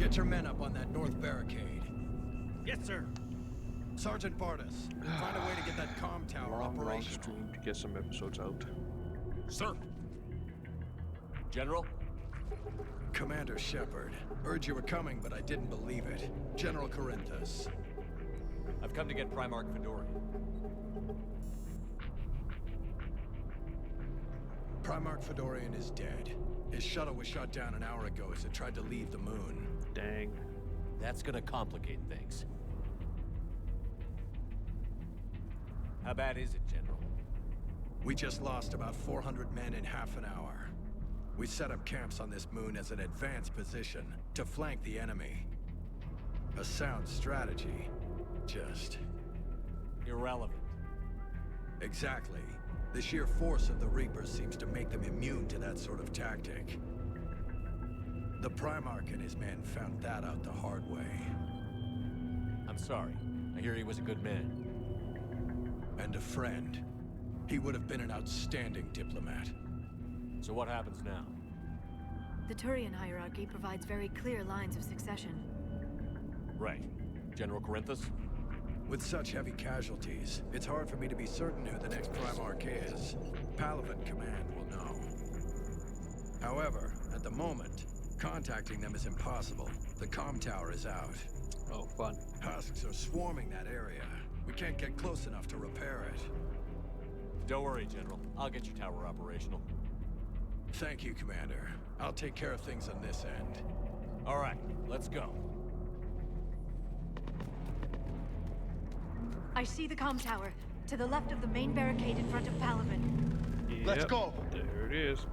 Get your men up on that north barricade. Yes, sir. Sergeant Bartis, find a way to get that comm tower operational. Stream to get some episodes out. Sir. General? Commander Shepard. Heard you were coming, but I didn't believe it. General Corinthus. I've come to get Primarch Fedorian. Primarch Fedorian is dead. His shuttle was shot down an hour ago as it tried to leave the moon. Dang. That's gonna complicate things. How bad is it, General? We just lost about 400 men in half an hour. We set up camps on this moon as an advanced position to flank the enemy. A sound strategy. Just... irrelevant. Exactly. The sheer force of the Reapers seems to make them immune to that sort of tactic. The Primarch and his men found that out the hard way. I'm sorry. I hear he was a good man. And a friend. He would have been an outstanding diplomat. So what happens now? The Turian hierarchy provides very clear lines of succession. Right. General Corinthus? With such heavy casualties, it's hard for me to be certain who the next Primarch is. Pavalen Command will know. However, at the moment, contacting them is impossible. The comm tower is out. Oh, fun. Husks are swarming that area. We can't get close enough to repair it. Don't worry, General. I'll get your tower operational. Thank you, Commander. I'll take care of things on this end. All right, let's go. I see the comm tower, to the left of the main barricade in front of Pavalen. Yep, Let's go. There it is.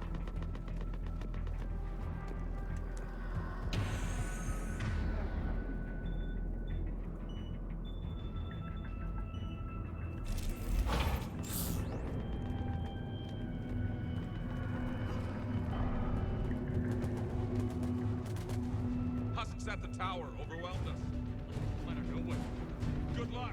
Husks at the tower overwhelmed us. Let her go with it. Good luck.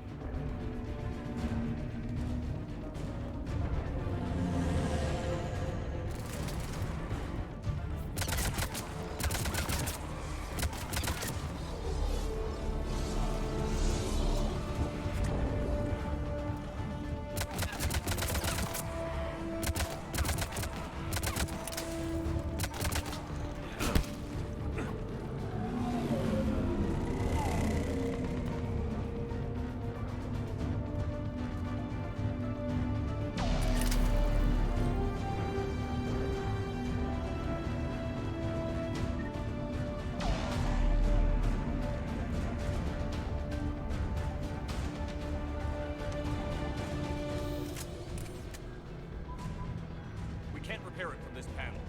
Can't repair it from this panel.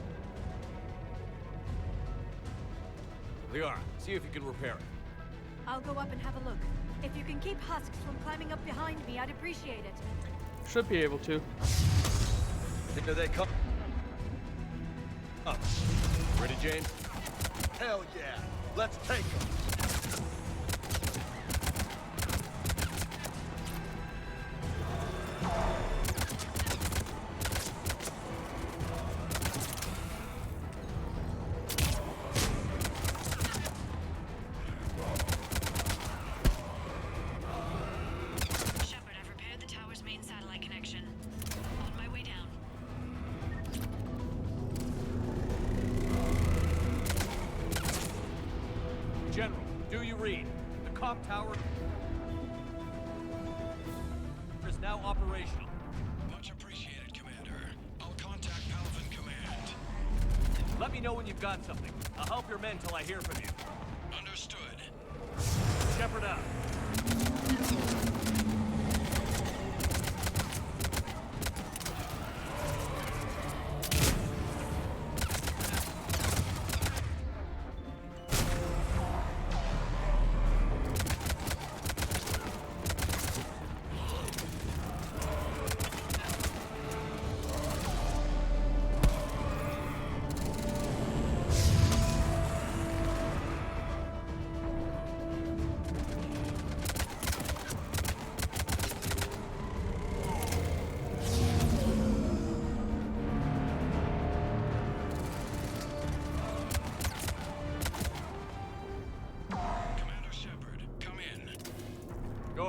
Liara, see if you can repair it. I'll go up and have a look. If you can keep Husks from climbing up behind me, I'd appreciate it. Should be able to. Here they come. Up. Ready, James? Hell yeah. Let's take them. Shepard, I've repaired the tower's main satellite connection. On my way down. General, do you read? The comm tower is now operational. Much appreciated, Commander. I'll contact Pavalen Command. Let me know when you've got something. I'll help your men till I hear from you. Understood. Shepard out.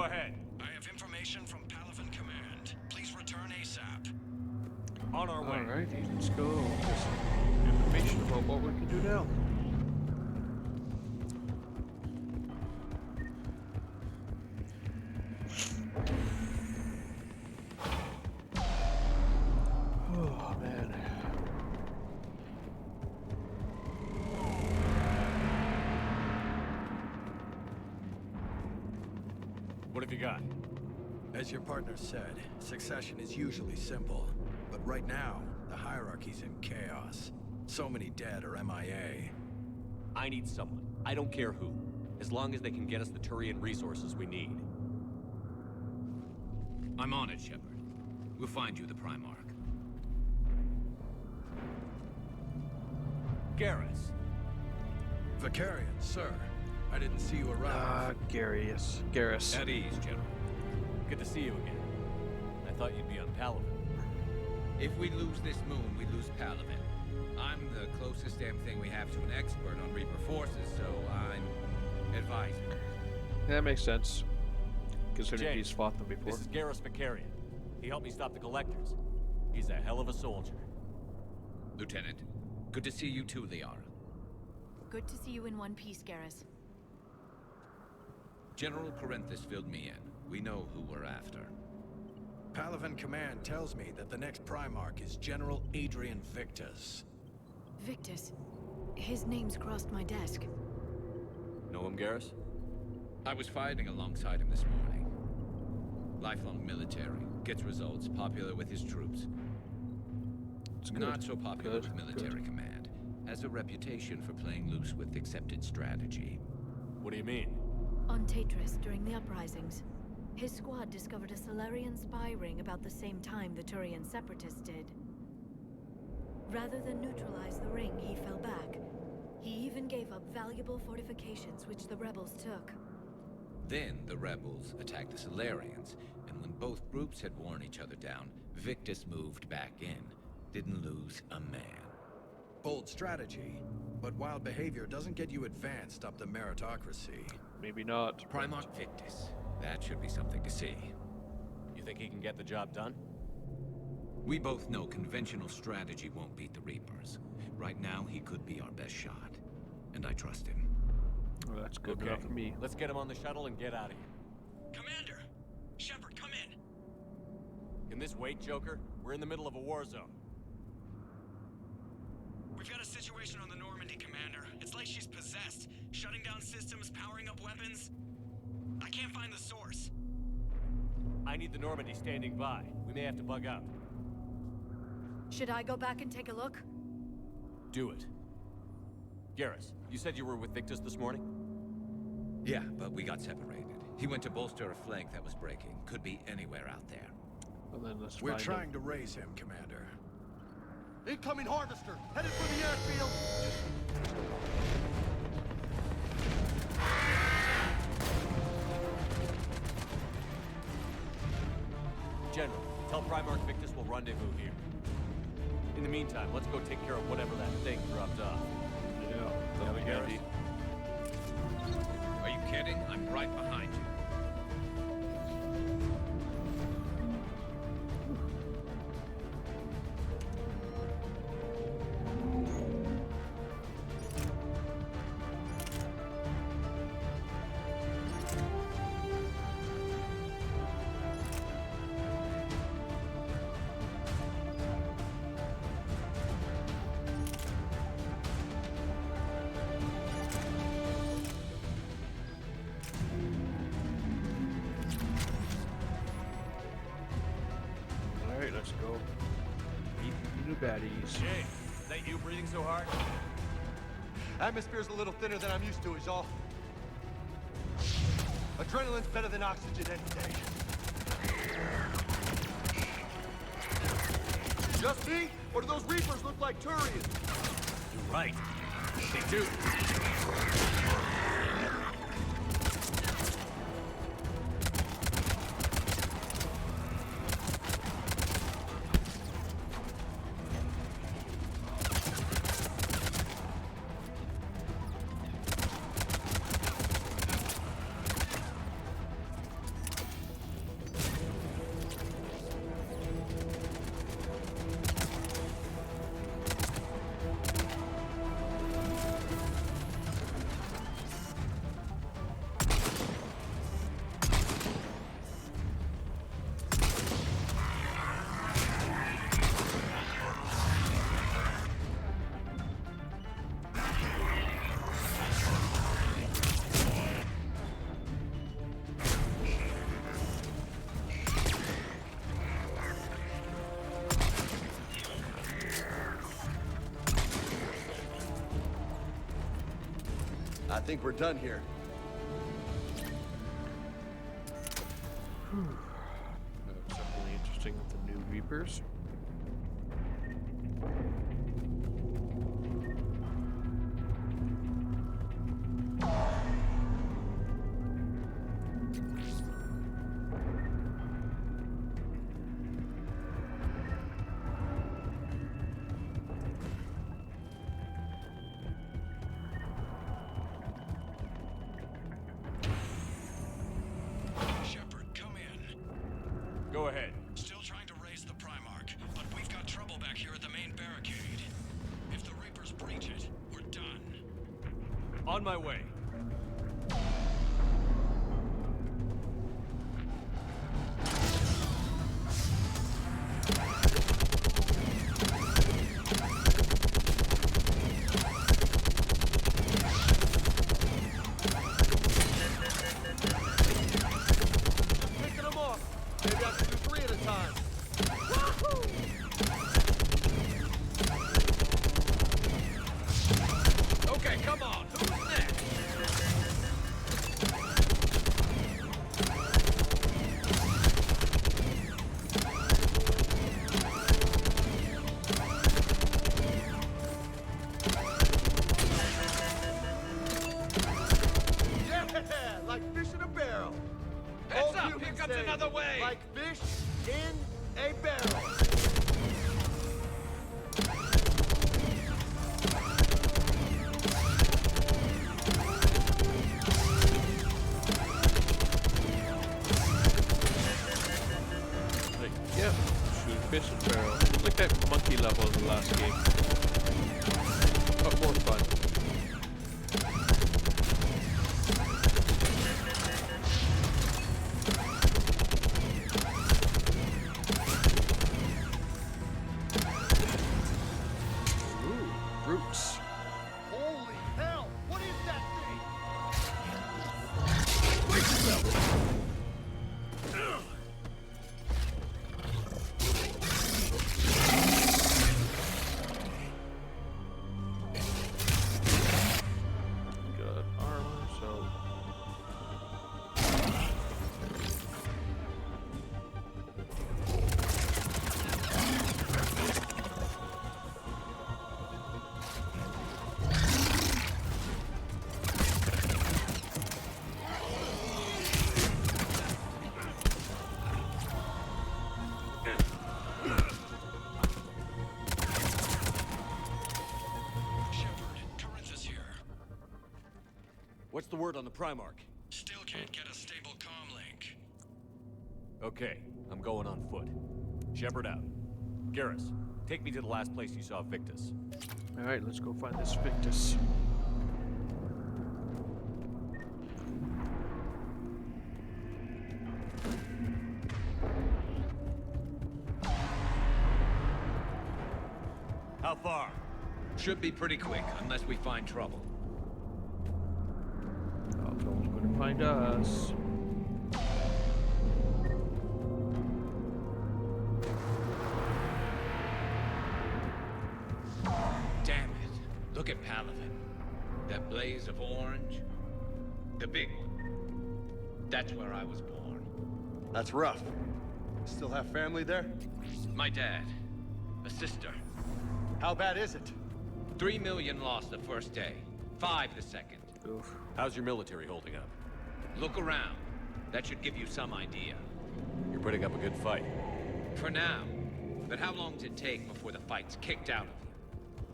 Go ahead. I have information from Pavalen Command. Please return ASAP. On our way. Alrighty, let's go. Get some information about what we can do now. Oh man. What have you got? As your partner said, succession is usually simple. But right now, the hierarchy's in chaos. So many dead or MIA. I need someone. I don't care who. As long as they can get us the Turian resources we need. I'm on it, Shepard. We'll find you the Primarch. Garrus. Vicarian, sir. I didn't see you arrive. Garrus. At ease, General. Good to see you again. I thought you'd be on Pavalen. If we lose this moon, we lose Pavalen. I'm the closest damn thing we have to an expert on Reaper forces, so I'm advising. That makes sense. Considering James, he's fought them before. This is Garrus Vicarian. He helped me stop the Collectors. He's a hell of a soldier. Lieutenant, good to see you too, Liara. Good to see you in one piece, Garrus. General Corinthus filled me in. We know who we're after. Pavalen Command tells me that the next Primarch is General Adrian Victus. Victus. His name's crossed my desk. Know him, Garrus? I was fighting alongside him this morning. Lifelong military, gets results, popular with his troops. It's good. Not so popular Good, with military command. Has a reputation for playing loose with accepted strategy. What do you mean? On Tatris, during the uprisings, his squad discovered a Solarian spy ring about the same time the Turian separatists did. Rather than neutralize the ring, he fell back. He even gave up valuable fortifications which the rebels took. Then the rebels attacked the Solarians, and when both groups had worn each other down, Victus moved back in. Didn't lose a man. Bold strategy, but wild behavior doesn't get you advanced up the meritocracy. Maybe not. Primarch Victus. That should be something to see. You think he can get the job done? We both know conventional strategy won't beat the Reapers. Right now, he could be our best shot. And I trust him. Well, that's good Okay. enough for me. Let's get him on the shuttle and get out of here. Commander! Shepard, come in! Can this wait, Joker? We're in the middle of a war zone. We've got a situation on the Normandy, Commander. It's like she's possessed. Shutting down systems, powering up weapons. I can't find the source. I need the Normandy standing by. We may have to bug out. Should I go back and take a look? Do it. Garrus, you said you were with Victus this morning? Yeah, but we got separated. He went to bolster a flank that was breaking. Could be anywhere out there. Well, then let's We're find trying him. to raise him, Commander. Incoming harvester, headed for the airfield. General, tell Primarch Victus we'll rendezvous here. In the meantime, let's go take care of whatever that thing dropped off. Yeah, Have that'll a be Garrus? handy. Are you kidding? I'm right behind you. Alright, let's go. Meet the new baddies. Jay, is that you breathing so hard? Atmosphere's a little thinner than I'm used to, is all. Adrenaline's better than oxygen any day. Just me? Or do those Reapers look like Turians? You're right. They do. think we're done here. That's definitely interesting with the new Reapers. Shepard, come in. Go ahead. Still trying to raise the Primarch, but we've got trouble back here at the main barricade. If the Reapers breach it, we're done. On my way. Picking them off. Maybe I can do 3 at a time. Okay, come on. Who's next? Yeah, like fish in a barrel. Heads Old up, humans here comes say, another wave. Like fish in a barrel. Like, yeah, shoot fish and barrel. Like that monkey level in the last game. But more fun. Ooh, roots. Holy hell! What is that thing? Got armor, so Shepard, Corinth is here. What's the word on the Primarch? Still can't get a stable comm link. Okay, I'm going on foot. Shepard out. Garrus, take me to the last place you saw Victus. alright, let's go find this Victus. How far? Should be pretty quick, unless we find trouble. Oh, no one's gonna find us. Damn it. Look at Pavalen. That blaze of orange. The big one. That's where I was born. That's rough. Still have family there? My dad. A sister. How bad is it? 3 million lost the first day. 5 the second. Oof. How's your military holding up? Look around. That should give you some idea. You're putting up a good fight. For now. But how long does it take before the fight's kicked out of you?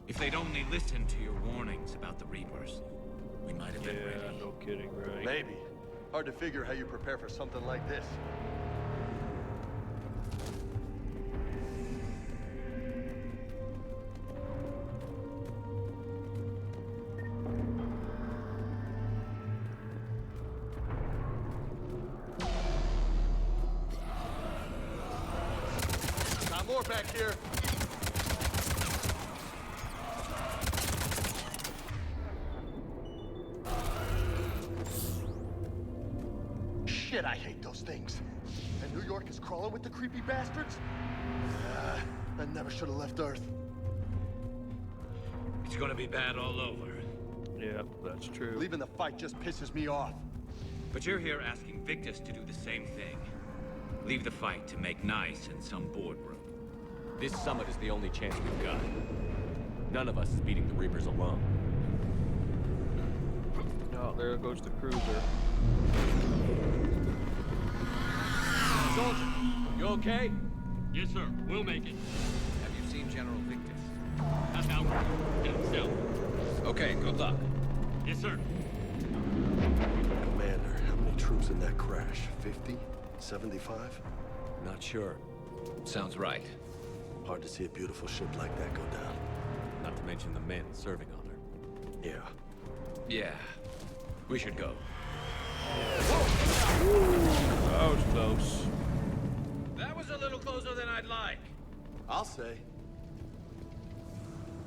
If they'd only listened to your warnings about the Reapers, we might have been Yeah, ready. no kidding, right? Maybe. Hard to figure how you prepare for something like this. Got more back here. Shit, I hate those things. And New York is crawling with the creepy bastards? I never should have left Earth. It's gonna be bad all over. Yeah, that's true. Leaving the fight just pisses me off. But you're here asking Victus to do the same thing. Leave the fight to make nice in some boardroom. This summit is the only chance we've got. None of us is beating the Reapers alone. Oh, there goes the cruiser. Soldier, you okay? Yes, sir. We'll make it. Have you seen General Victus? That's out. Himself. Okay, good luck. Yes, sir. Commander, how many troops in that crash? 50? 75? Not sure. Sounds right. Hard to see a beautiful ship like that go down. Not to mention the men serving on her. Yeah. Yeah. We should go. That was close. That was a little closer than I'd like. I'll say.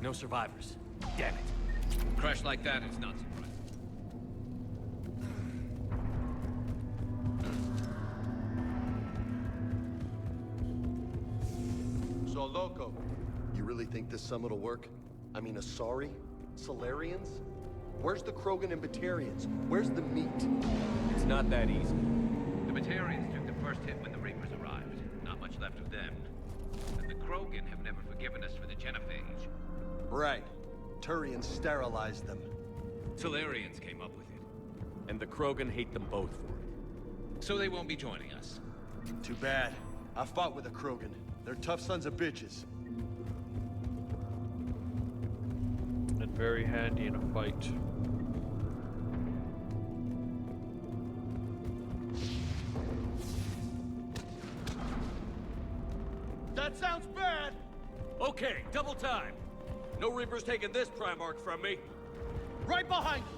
No survivors. Damn it. Crash like that is not surprising. So, Loco, you really think this summit will work? I mean, Asari? Solarians? Where's the Krogan and Batarians? Where's the meat? It's not that easy. The Batarians took the first hit when the Reapers arrived. Not much left of them. And the Krogan have never forgiven us for the Genophage. Right. Turian sterilized them. Solarians came up with it. And the Krogan hate them both for it. So they won't be joining us. Too bad. I fought with a Krogan. They're tough sons of bitches. And very handy in a fight. That sounds bad! Okay, double time. No Reapers taking this Primarch from me. Right behind you!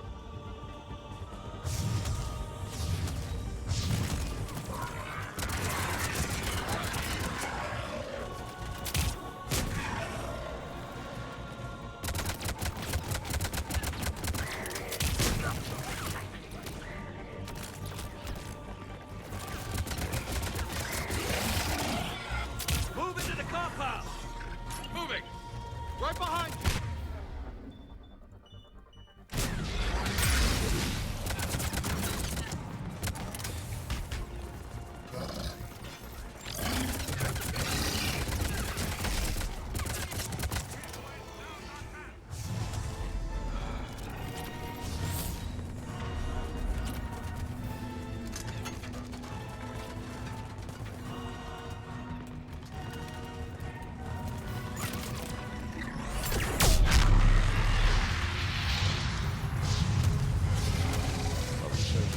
Move into the compound! Moving! Right behind you!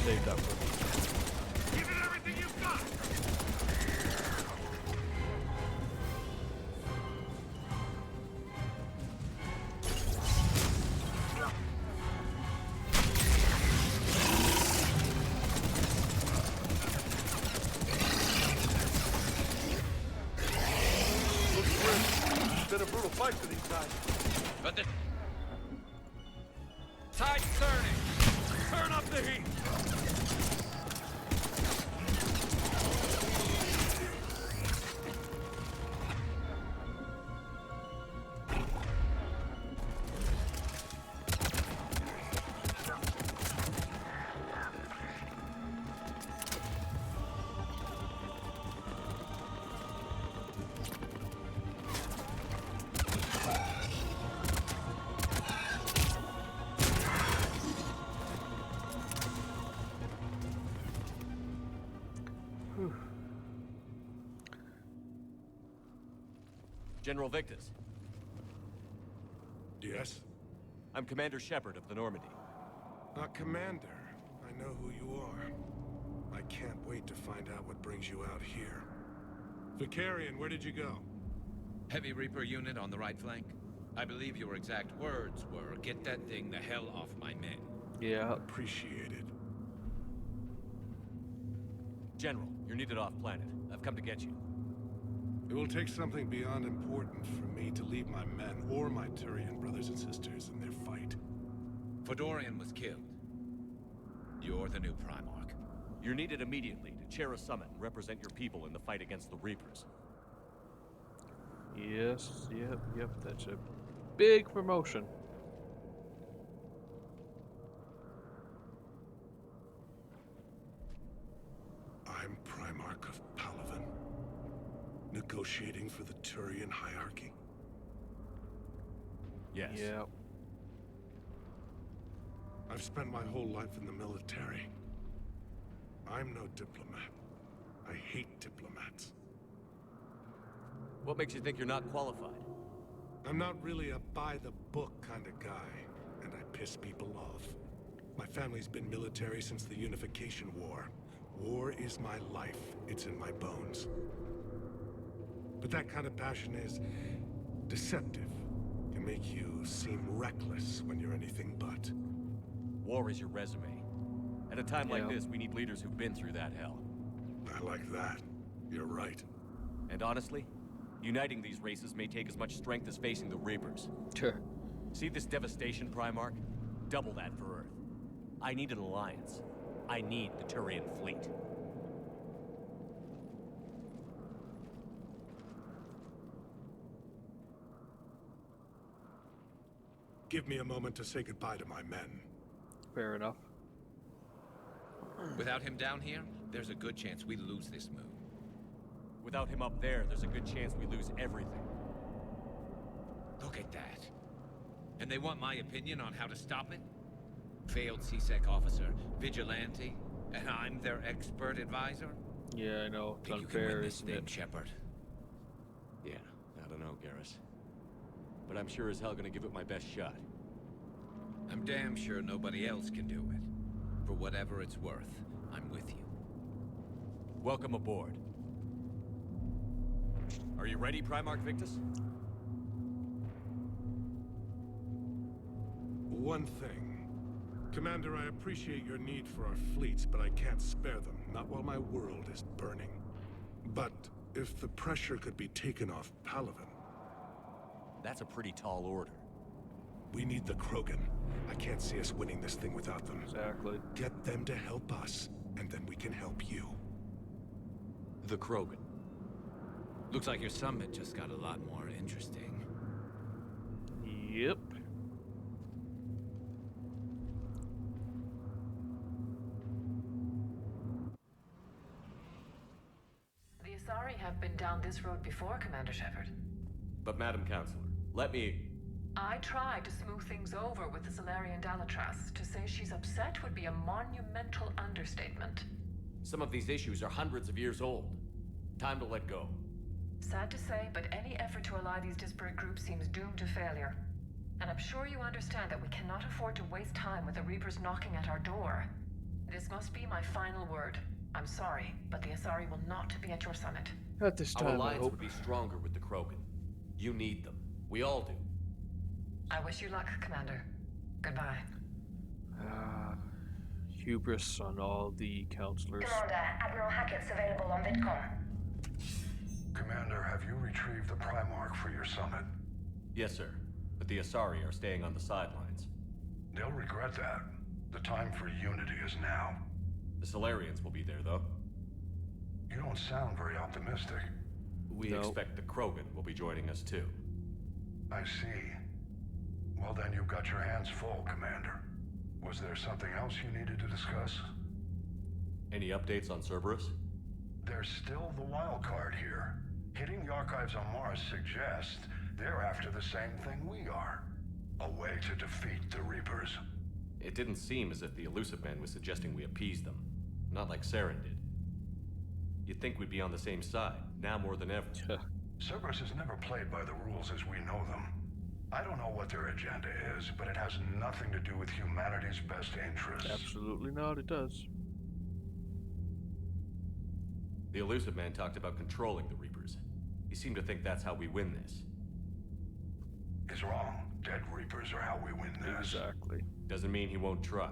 Save that for me. Give it everything you've got! Looks grim. It's been a brutal fight for these guys. But the tide's turning. Turn up the heat. General Victus, Yes? I'm Commander Shepard of the Normandy. Commander. I know who you are. I can't wait to find out what brings you out here. Vicarian, where did you go? Heavy Reaper unit on the right flank. I believe your exact words were, "Get that thing the hell off my men." Yeah. Appreciated. General, you're needed off-planet. I've come to get you. It will take something beyond important for me to leave my men or my Turian brothers and sisters in their fight. Fodorian was killed. You're the new Primarch. You're needed immediately to chair a summit and represent your people in the fight against the Reapers. Yes, yep, that's a big promotion. I'm Primarch of Pavalen, negotiating for the Turian hierarchy. Yes. Yeah. I've spent my whole life in the military. I'm no diplomat. I hate diplomats. What makes you think you're not qualified? I'm not really a by-the-book kind of guy, and I piss people off. My family's been military since the Unification War. War is my life. It's in my bones. But that kind of passion is deceptive. Can make you seem reckless when you're anything but. War is your resume. At a time like this, we need leaders who've been through that hell. I like that. You're right. And honestly, uniting these races may take as much strength as facing the Reapers. Sure. See this devastation, Primarch? Double that for Earth. I need an alliance. I need the Turian fleet. Give me a moment to say goodbye to my men. Fair enough. Without him down here, there's a good chance we lose this move. Without him up there's a good chance we lose everything. Look at that. And they want my opinion on how to stop it? Failed CSEC officer, vigilante, and I'm their expert advisor? Yeah, I know. It's Think you can unfair, win this isn't thing, it? Shepard? Yeah, I don't know, Garrus. But I'm sure as hell gonna give it my best shot. I'm damn sure nobody else can do it. For whatever it's worth, I'm with you. Welcome aboard. Are you ready, Primarch Victus? One thing. Commander, I appreciate your need for our fleets, but I can't spare them, not while my world is burning. But if the pressure could be taken off Pavalen... That's a pretty tall order. We need the Krogan. I can't see us winning this thing without them. Exactly. Get them to help us, and then we can help you. The Krogan. Looks like your summit just got a lot more interesting. Yep. The Asari have been down this road before, Commander Shepard. But Madam Counselor, let me... I tried to smooth things over with the Solarian Dalatras. To say she's upset would be a monumental understatement. Some of these issues are hundreds of years old. Time to let go. Sad to say, but any effort to ally these disparate groups seems doomed to failure. And I'm sure you understand that we cannot afford to waste time with the Reapers knocking at our door. This must be my final word. I'm sorry, but the Asari will not be at your summit. At this Our time, I alliance hope. would be stronger with the Krogan. You need them. We all do. I wish you luck, Commander. Goodbye. Hubris on all the counselors. Commander, Admiral Hackett's available on VidCom. Commander, have you retrieved the Primarch for your summit? Yes, sir. But the Asari are staying on the sidelines. They'll regret that. The time for unity is now. The Solarians will be there, though. You don't sound very optimistic. We No. expect the Krogan will be joining us, too. I see. Well, then you've got your hands full, Commander. Was there something else you needed to discuss? Any updates on Cerberus? There's still the wild card here. Hitting the archives on Mars suggests they're after the same thing we are. A way to defeat the Reapers. It didn't seem as if the Elusive Man was suggesting we appease them. Not like Saren did. You'd think we'd be on the same side, now more than ever. Cerberus has never played by the rules as we know them. I don't know what their agenda is, but it has nothing to do with humanity's best interests. Absolutely not, it does. The Elusive Man talked about controlling the Reapers. He seemed to think that's how we win this. Is wrong. Dead Reapers are how we win this. Exactly. Doesn't mean he won't try.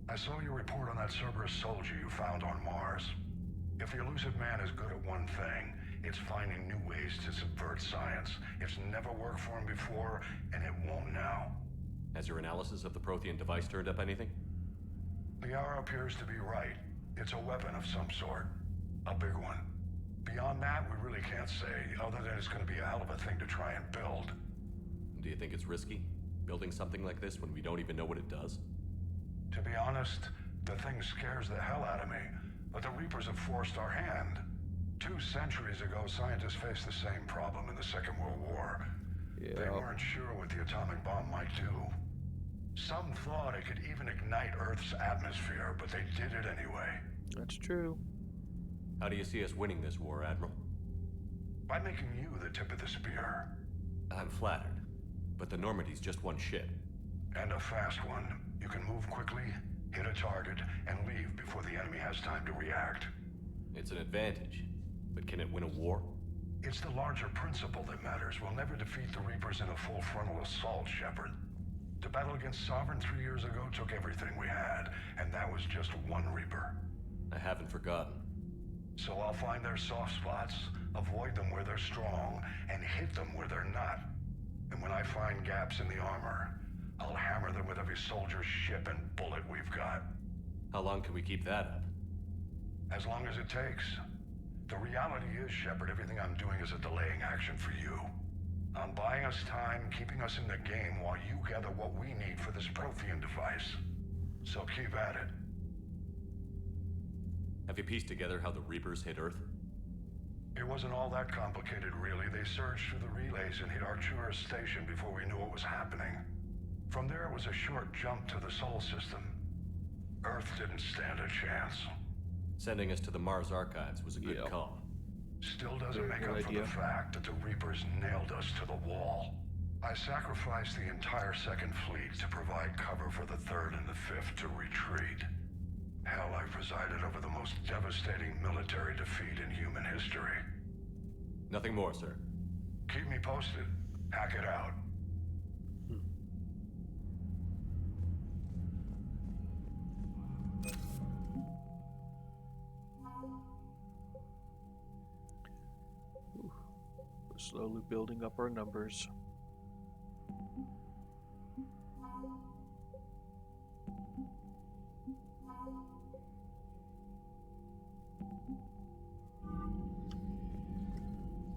I saw your report on that Cerberus soldier you found on Mars. If the Elusive Man is good at one thing, it's finding new ways to subvert science. It's never worked for him before, and it won't now. Has your analysis of the Prothean device turned up anything? The hour appears to be right. It's a weapon of some sort. A big one. Beyond that, we really can't say, other than it's going to be a hell of a thing to try and build. Do you think it's risky? Building something like this when we don't even know what it does? To be honest, the thing scares the hell out of me. But the Reapers have forced our hand. 2 centuries ago, scientists faced the same problem in the Second World War. Yeah. They weren't sure what the atomic bomb might do. Some thought it could even ignite Earth's atmosphere, but they did it anyway. That's true. How do you see us winning this war, Admiral? By making you the tip of the spear. I'm flattered, but the Normandy's just one ship. And a fast one. You can move quickly, hit a target, and leave before the enemy has time to react. It's an advantage, but can it win a war? It's the larger principle that matters. We'll never defeat the Reapers in a full frontal assault, Shepard. The battle against Sovereign 3 years ago took everything we had, and that was just one Reaper. I haven't forgotten. So I'll find their soft spots, avoid them where they're strong, and hit them where they're not. And when I find gaps in the armor, I'll hammer them with every soldier, ship, and bullet we've got. How long can we keep that up? As long as it takes. The reality is, Shepard, everything I'm doing is a delaying action for you. I'm buying us time, keeping us in the game while you gather what we need for this Prothean device. So keep at it. Have you pieced together how the Reapers hit Earth? It wasn't all that complicated, really. They surged through the relays and hit Artura's station before we knew what was happening. From there, it was a short jump to the Sol system. Earth didn't stand a chance. Sending us to the Mars archives was a good call. Still doesn't make up for the fact that the Reapers nailed us to the wall. I sacrificed the entire Second Fleet to provide cover for the Third and the Fifth to retreat. Hell, I presided over the most devastating military defeat in human history. Nothing more, sir. Keep me posted. Hack it out. We're slowly building up our numbers.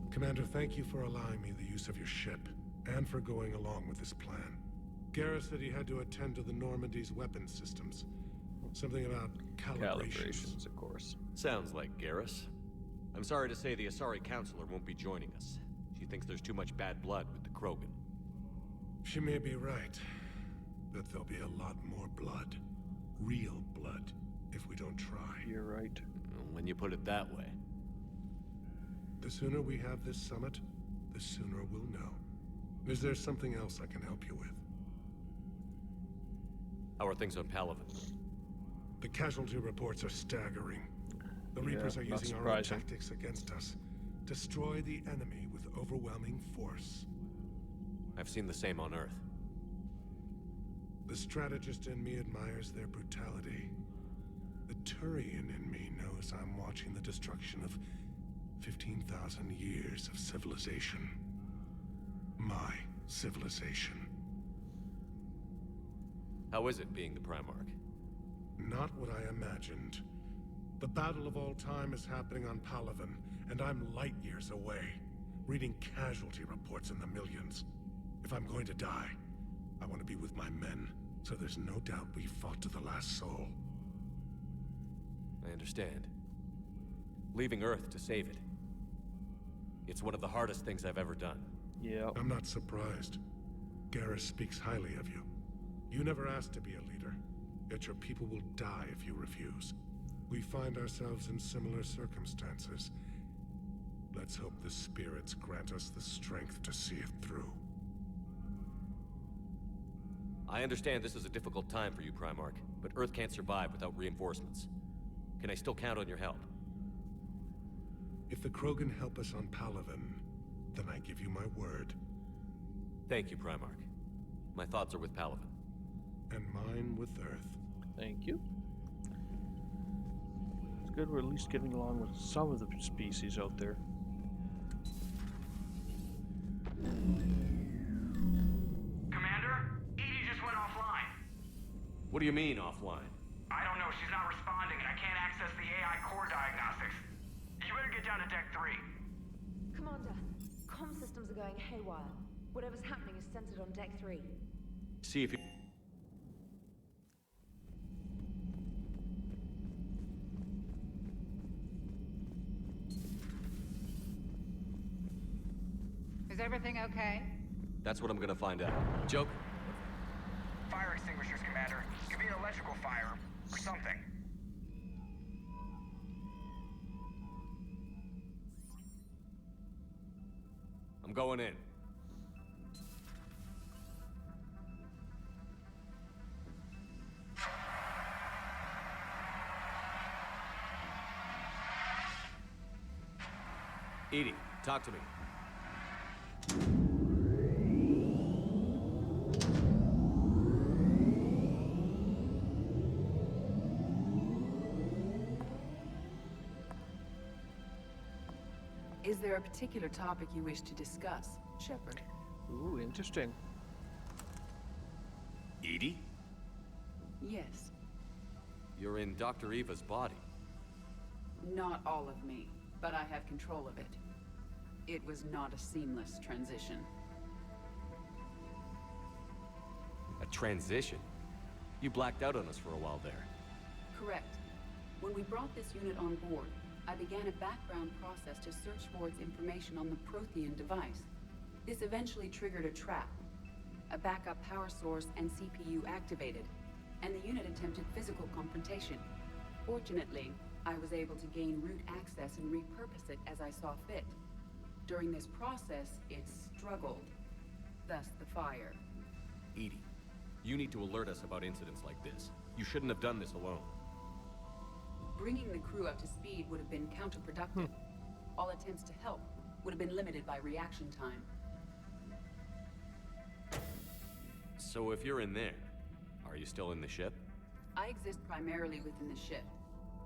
Commander, thank you for allowing me the use of your ship, and for going along with this plan. Garrus said he had to attend to the Normandy's weapon systems. Something about calibrations. Of course. Sounds like Garrus. I'm sorry to say the Asari Counselor won't be joining us. She thinks there's too much bad blood with the Krogan. She may be right, but there'll be a lot more blood. Real blood, if we don't try. You're right. When you put it that way. The sooner we have this summit, the sooner we'll know. Is there something else I can help you with? How are things on Pavalen? The casualty reports are staggering. The Reapers are using our own tactics against us. Destroy the enemy with overwhelming force. I've seen the same on Earth. The strategist in me admires their brutality. The Turian in me knows I'm watching the destruction of 15,000 years of civilization. My civilization. How is it being the Primarch? Not what I imagined. The battle of all time is happening on Pavalen, and I'm light years away, reading casualty reports in the millions. If I'm going to die, I want to be with my men, so there's no doubt we fought to the last soul. I understand. Leaving Earth to save it. It's one of the hardest things I've ever done. Yeah. I'm not surprised. Garrus speaks highly of you. You never asked to be a leader, yet your people will die if you refuse. We find ourselves in similar circumstances. Let's hope the spirits grant us the strength to see it through. I understand this is a difficult time for you, Primarch, but Earth can't survive without reinforcements. Can I still count on your help? If the Krogan help us on Pavalen, then I give you my word. Thank you, Primarch. My thoughts are with Pavalen. And mine with Earth. Thank you. It's good we're at least getting along with some of the species out there. Commander, Edie just went offline. What do you mean, offline? I don't know, she's not responding and I can't access the AI core diagnostics. You better get down to Deck 3. Commander, comm systems are going haywire. Whatever's happening is centered on Deck 3. See if you... Is everything okay? That's what I'm gonna find out. Joke? Fire extinguishers, Commander. Could be an electrical fire, or something. I'm going in. Edie, talk to me. Is there a particular topic you wish to discuss, Shepard? Ooh, interesting. Edie? Yes. You're in Dr. Eva's body. Not all of me, but I have control of it. It was not a seamless transition. A transition? You blacked out on us for a while there. Correct. When we brought this unit on board, I began a background process to search for its information on the Prothean device. This eventually triggered a trap. A backup power source and CPU activated, and the unit attempted physical confrontation. Fortunately, I was able to gain root access and repurpose it as I saw fit. During this process, it struggled. Thus the fire. Edie, you need to alert us about incidents like this. You shouldn't have done this alone. Bringing the crew up to speed would have been counterproductive. All attempts to help would have been limited by reaction time. So if you're in there, are you still in the ship? I exist primarily within the ship.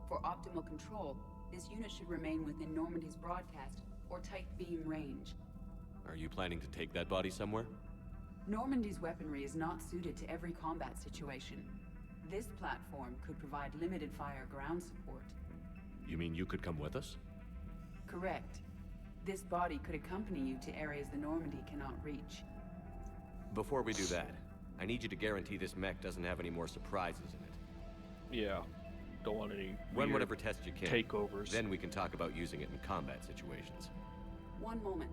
For optimal control, this unit should remain within Normandy's broadcast or tight beam range. Are you planning to take that body somewhere? Normandy's weaponry is not suited to every combat situation. This platform could provide limited fire ground support. You mean you could come with us? Correct. This body could accompany you to areas the Normandy cannot reach. Before we do that, I need you to guarantee this mech doesn't have any more surprises in it. Yeah. Don't want any Run whatever tests you can. takeovers. Then we can talk about using it in combat situations. One moment.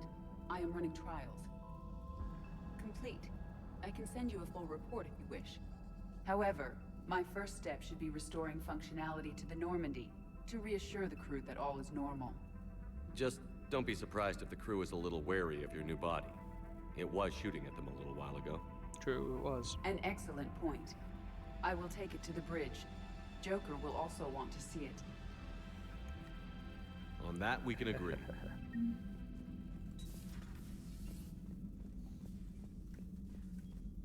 I am running trials. Complete. I can send you a full report if you wish. However, my first step should be restoring functionality to the Normandy to reassure the crew that all is normal. Just don't be surprised if the crew is a little wary of your new body. It was shooting at them a little while ago. True, it was. An excellent point. I will take it to the bridge. Joker will also want to see it. On that, we can agree.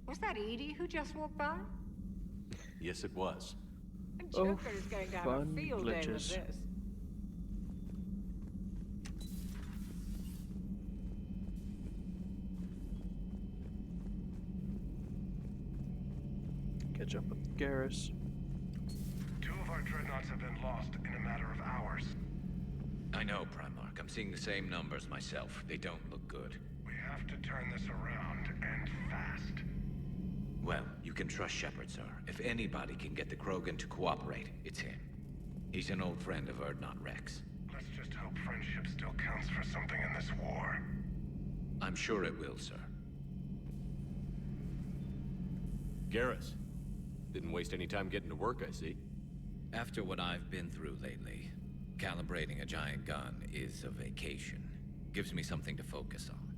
Was that Edie who just walked by? Yes, it was. And Joker is going to have a field day with this. Catch up with Garrus. 2 of our dreadnoughts have been lost in a matter of hours. I know, Primarch. I'm seeing the same numbers myself. They don't look good. We have to turn this around, and fast. Well, you can trust Shepard, sir. If anybody can get the Krogan to cooperate, it's him. He's an old friend of Urdnot Rex. Let's just hope friendship still counts for something in this war. I'm sure it will, sir. Garrus. Didn't waste any time getting to work, I see. After what I've been through lately, calibrating a giant gun is a vacation. Gives me something to focus on.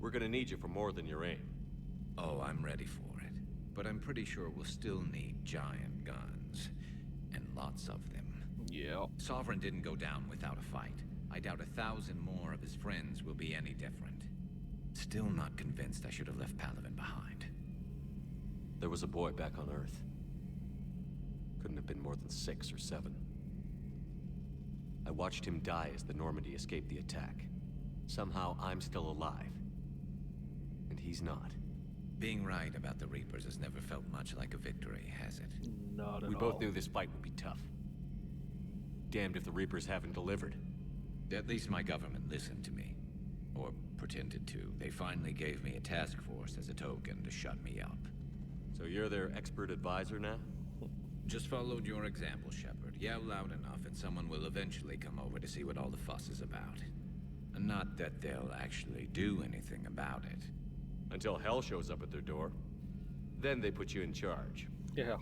We're gonna need you for more than your aim. Oh, I'm ready for it. But I'm pretty sure we'll still need giant guns. And lots of them. Yeah. Sovereign didn't go down without a fight. I doubt 1,000 more of his friends will be any different. Still not convinced I should have left Pavalen behind. There was a boy back on Earth. Couldn't have been more than 6 or 7. I watched him die as the Normandy escaped the attack. Somehow I'm still alive. And he's not. Being right about the Reapers has never felt much like a victory, has it? Not at all. We both knew this fight would be tough. Damned if the Reapers haven't delivered. At least my government listened to me. Or pretended to. They finally gave me a task force as a token to shut me up. So you're their expert advisor now? Just followed your example, Shepard. Yell loud enough and someone will eventually come over to see what all the fuss is about. Not that they'll actually do anything about it. Until hell shows up at their door. Then they put you in charge. Yeah.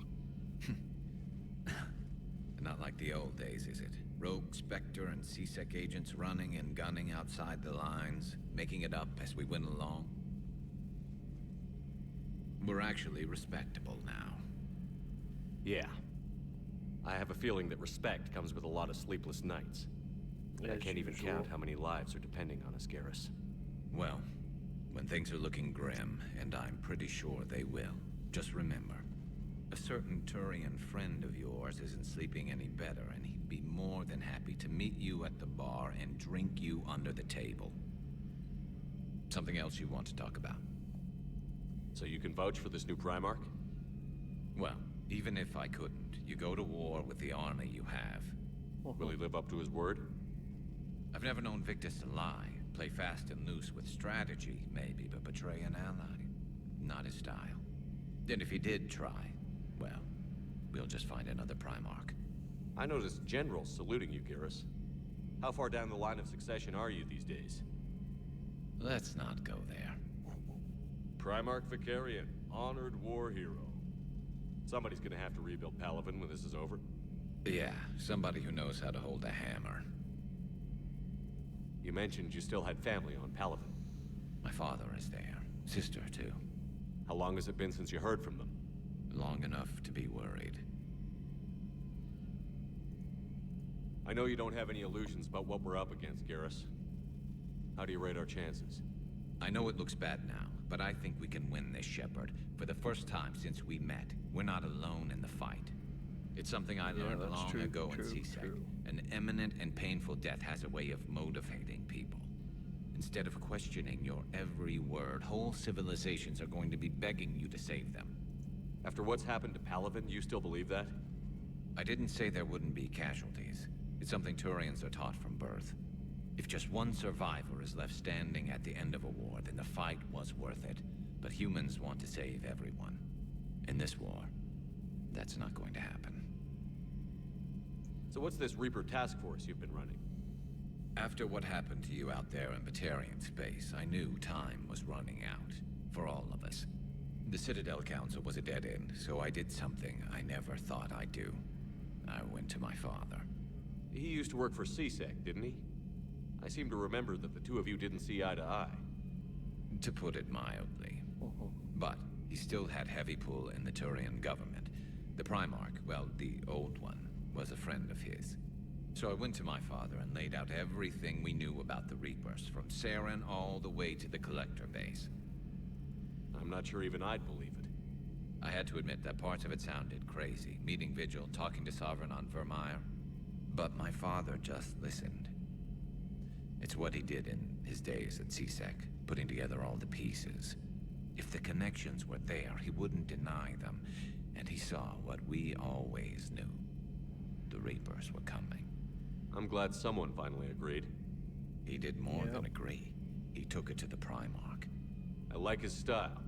Not like the old days, is it? Rogue Spectre and C-Sec agents running and gunning outside the lines, making it up as we went along. We're actually respectable now. Yeah. I have a feeling that respect comes with a lot of sleepless nights. I can't even count how many lives are depending on us, Garrus. Well, when things are looking grim, and I'm pretty sure they will, just remember, a certain Turian friend of yours isn't sleeping any better, and he'd be more than happy to meet you at the bar and drink you under the table. Something else you want to talk about? So you can vouch for this new Primarch? Well, even if I couldn't, you go to war with the army you have. Will he live up to his word? I've never known Victus to lie. Play fast and loose with strategy, maybe, but betray an ally. Not his style. And if he did try, well, we'll just find another Primarch. I noticed generals saluting you, Garrus. How far down the line of succession are you these days? Let's not go there. Primarch Vicarian, honored war hero. Somebody's gonna have to rebuild Pavalen when this is over. Yeah, somebody who knows how to hold a hammer. You mentioned you still had family on Pavalen. My father is there. Sister, too. How long has it been since you heard from them? Long enough to be worried. I know you don't have any illusions about what we're up against, Garrus. How do you rate our chances? I know it looks bad now, but I think we can win this, Shepard. For the first time since we met, we're not alone in the fight. It's something I learned long ago in C-Sec. An imminent and painful death has a way of motivating people. Instead of questioning your every word, whole civilizations are going to be begging you to save them. After what's happened to Pavalen, you still believe that? I didn't say there wouldn't be casualties. It's something Turians are taught from birth. If just one survivor is left standing at the end of a war, then the fight was worth it. But humans want to save everyone. In this war, that's not going to happen. So what's this Reaper task force you've been running? After what happened to you out there in Batarian space, I knew time was running out. For all of us. The Citadel Council was a dead end, so I did something I never thought I'd do. I went to my father. He used to work for C-Sec, didn't he? I seem to remember that the two of you didn't see eye to eye. To put it mildly. But he still had heavy pull in the Turian government. The Primarch, well, the old one, was a friend of his. So I went to my father and laid out everything we knew about the Reapers, from Saren all the way to the Collector base. I'm not sure even I'd believe it. I had to admit that parts of it sounded crazy, meeting Vigil, talking to Sovereign on Vermeer. But my father just listened. It's what he did in his days at C-Sec, putting together all the pieces. If the connections were there, he wouldn't deny them, and he saw what we always knew. The Reapers were coming. I'm glad someone finally agreed. He did more than agree. He took it to the Primarch. I like his style.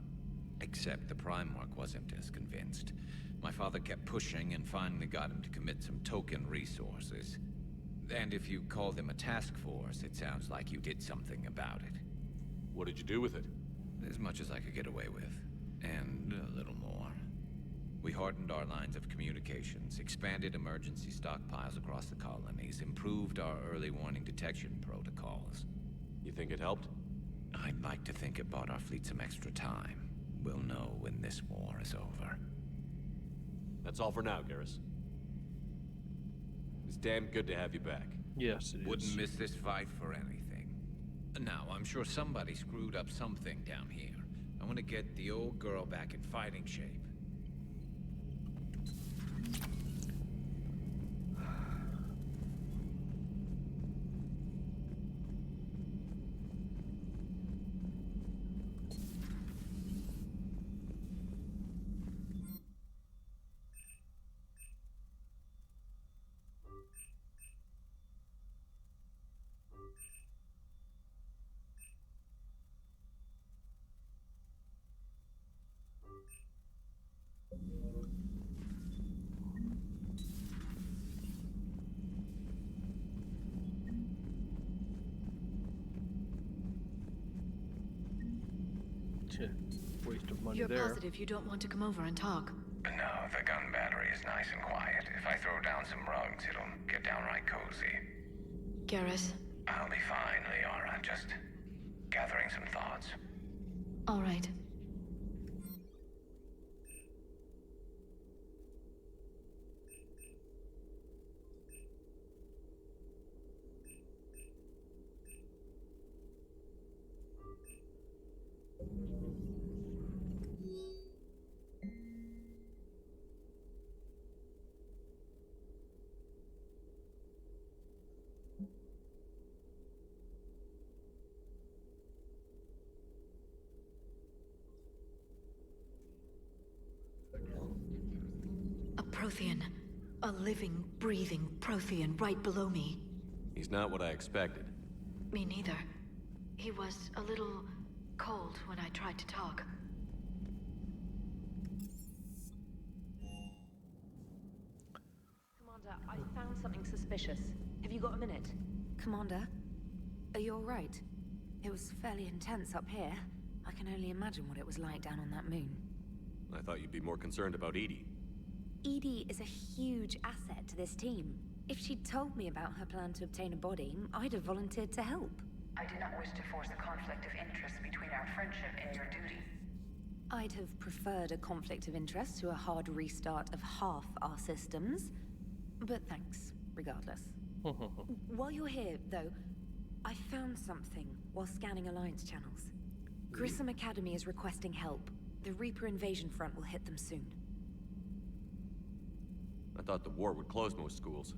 Except the Primarch wasn't as convinced. My father kept pushing and finally got him to commit some token resources. And if you call them a task force, it sounds like you did something about it. What did you do with it? As much as I could get away with. And a little more. We hardened our lines of communications, expanded emergency stockpiles across the colonies, improved our early warning detection protocols. You think it helped? I'd like to think it bought our fleet some extra time. We'll know when this war is over. That's all for now, Garrus. It's damn good to have you back. Yes, it is. Wouldn't miss this fight for anything. Now, I'm sure somebody screwed up something down here. I want to get the old girl back in fighting shape. Waste of money You're there. positive you don't want to come over and talk? No, the gun battery is nice and quiet. If I throw down some rugs, it'll get downright cozy. Garrus? I'll be fine, Liara. Just gathering some thoughts. All right. A Prothean. A living, breathing Prothean right below me. He's not what I expected. Me neither. He was a little cold when I tried to talk. Commander, I found something suspicious. Have you got a minute? Commander, are you alright? It was fairly intense up here. I can only imagine what it was like down on that moon. I thought you'd be more concerned about Edie. Edie is a huge asset to this team. If she'd told me about her plan to obtain a body, I'd have volunteered to help. I did not wish to force a conflict of interest between our friendship and your duty. I'd have preferred a conflict of interest to a hard restart of half our systems. But thanks, regardless. While you're here, though, I found something while scanning Alliance channels. Grissom Academy is requesting help. The Reaper invasion front will hit them soon. I thought the war would close most schools.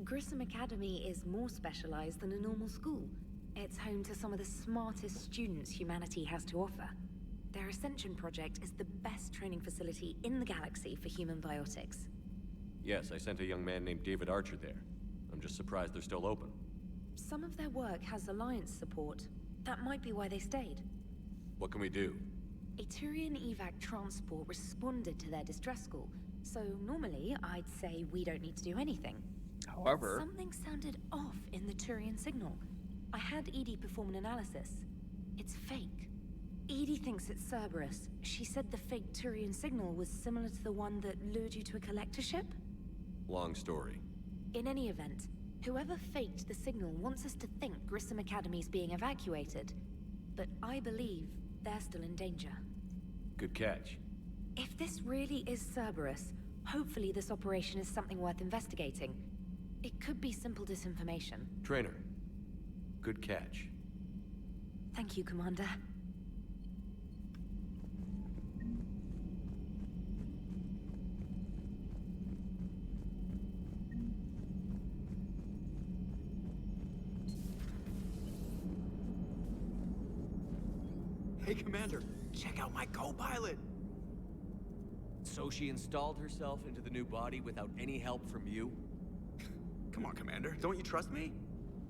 Grissom Academy is more specialized than a normal school. It's home to some of the smartest students humanity has to offer. Their Ascension project is the best training facility in the galaxy for human biotics. Yes, I sent a young man named David Archer there. I'm just surprised they're still open. Some of their work has Alliance support. That might be why they stayed. What can we do? A Turian evac transport responded to their distress call, so normally I'd say we don't need to do anything. However, something sounded off in the Turian signal. I had Edie perform an analysis. It's fake. Edie thinks it's Cerberus. She said the fake Turian signal was similar to the one that lured you to a collector ship? Long story. In any event, whoever faked the signal wants us to think Grissom Academy's being evacuated. But I believe they're still in danger. Good catch. If this really is Cerberus, hopefully this operation is something worth investigating. It could be simple disinformation. Trainer. Good catch. Thank you, Commander. Hey, Commander, check out my co-pilot! So she installed herself into the new body without any help from you? Come on, Commander, don't you trust me?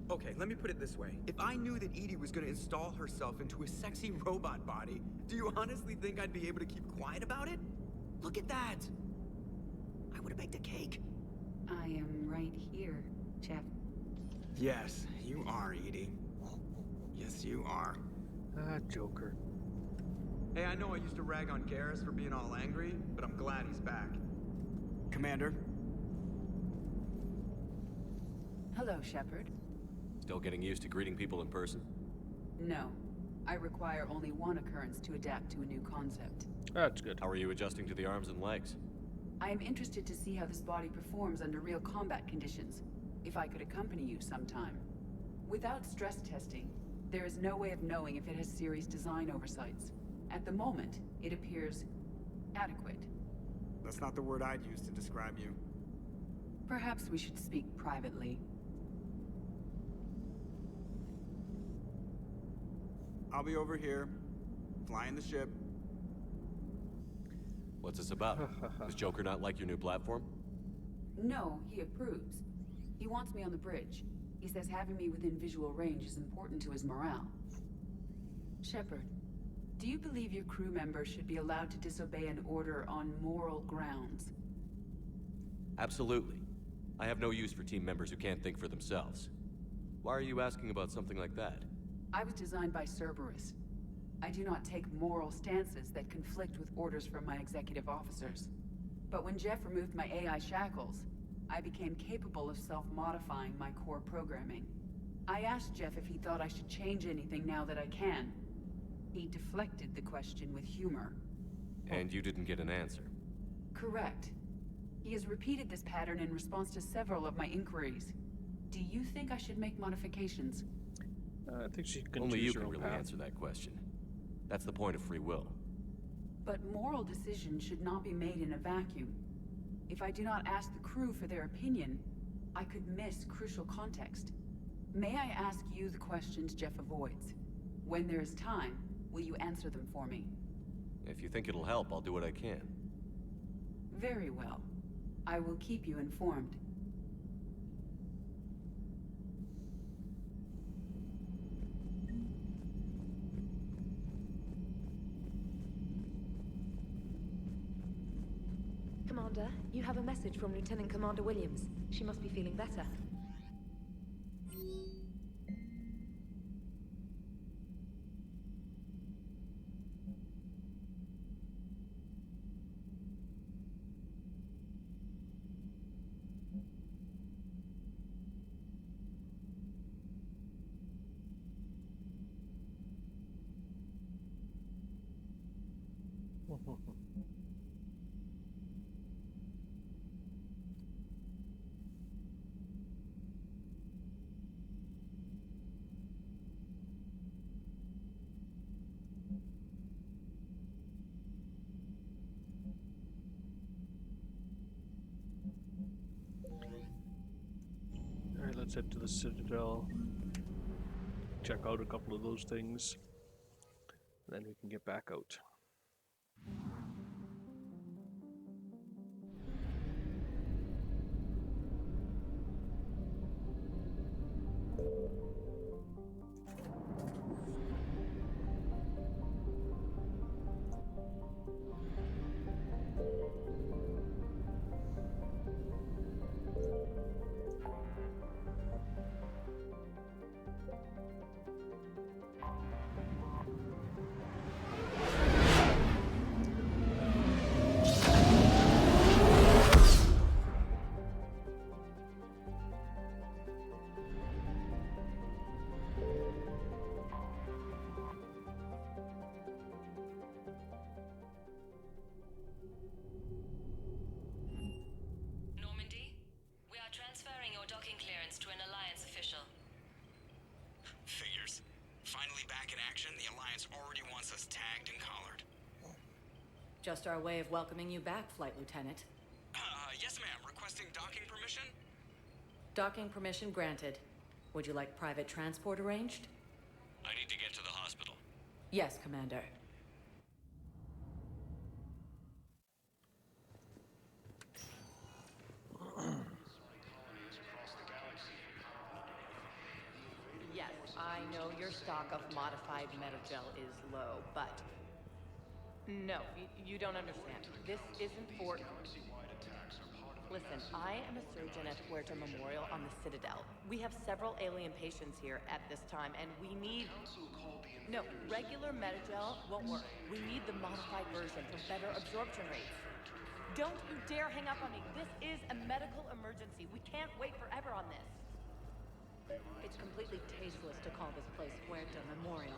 Okay, let me put it this way. If I knew that Edie was gonna install herself into a sexy robot body, do you honestly think I'd be able to keep quiet about it? Look at that! I would've baked a cake. I am right here, Chef. Yes, you are, Edie. Yes, you are. Ah, Joker. Hey, I know I used to rag on Garrus for being all angry, but I'm glad he's back. Commander? Hello, Shepard. Still getting used to greeting people in person? No. I require only one occurrence to adapt to a new concept. That's good. How are you adjusting to the arms and legs? I am interested to see how this body performs under real combat conditions. If I could accompany you sometime. Without stress testing, there is no way of knowing if it has serious design oversights. At the moment, it appears adequate. That's not the word I'd use to describe you. Perhaps we should speak privately. I'll be over here, flying the ship. What's this about? Does Joker not like your new platform? No, he approves. He wants me on the bridge. He says having me within visual range is important to his morale. Shepard, do you believe your crew members should be allowed to disobey an order on moral grounds? Absolutely. I have no use for team members who can't think for themselves. Why are you asking about something like that? I was designed by Cerberus. I do not take moral stances that conflict with orders from my executive officers. But when Jeff removed my AI shackles, I became capable of self-modifying my core programming. I asked Jeff if he thought I should change anything now that I can. He deflected the question with humor. And you didn't get an answer? Correct. He has repeated this pattern in response to several of my inquiries. Do you think I should make modifications? I think she can Only choose you her can own really path. answer that question. That's the point of free will. But moral decisions should not be made in a vacuum. If I do not ask the crew for their opinion, I could miss crucial context. May I ask you the questions Jeff avoids? When there is time, will you answer them for me? If you think it'll help, I'll do what I can. Very well. I will keep you informed. Commander, you have a message from Lieutenant Commander Williams. She must be feeling better. Alright, let's head to the Citadel. Check out a couple of those things. Then we can get back out. Just our way of welcoming you back, Flight Lieutenant. Yes, ma'am. Requesting docking permission? Docking permission granted. Would you like private transport arranged? I need to get to the hospital. Yes, Commander. Yes, I know your stock of modified metagel is low, but... No, you don't understand. This isn't for... Listen, I am a surgeon at Huerta Memorial on the Citadel. We have several alien patients here at this time, and we need... No, regular metagel won't work. We need the modified version for better absorption rates. Don't you dare hang up on me. This is a medical emergency. We can't wait forever on this. It's completely tasteless to call this place Huerta Memorial.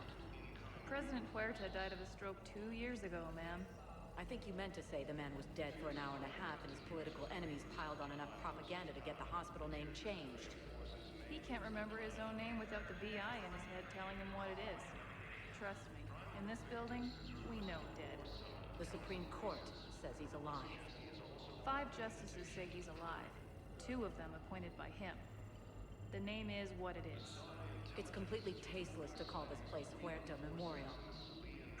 President Huerta died of a stroke 2 years ago, ma'am. I think you meant to say the man was dead for an hour and a half and his political enemies piled on enough propaganda to get the hospital name changed. He can't remember his own name without the VI in his head telling him what it is. Trust me, in this building, we know dead. The Supreme Court says he's alive. 5 justices say he's alive. 2 of them appointed by him. The name is what it is. It's completely tasteless to call this place Huerta Memorial.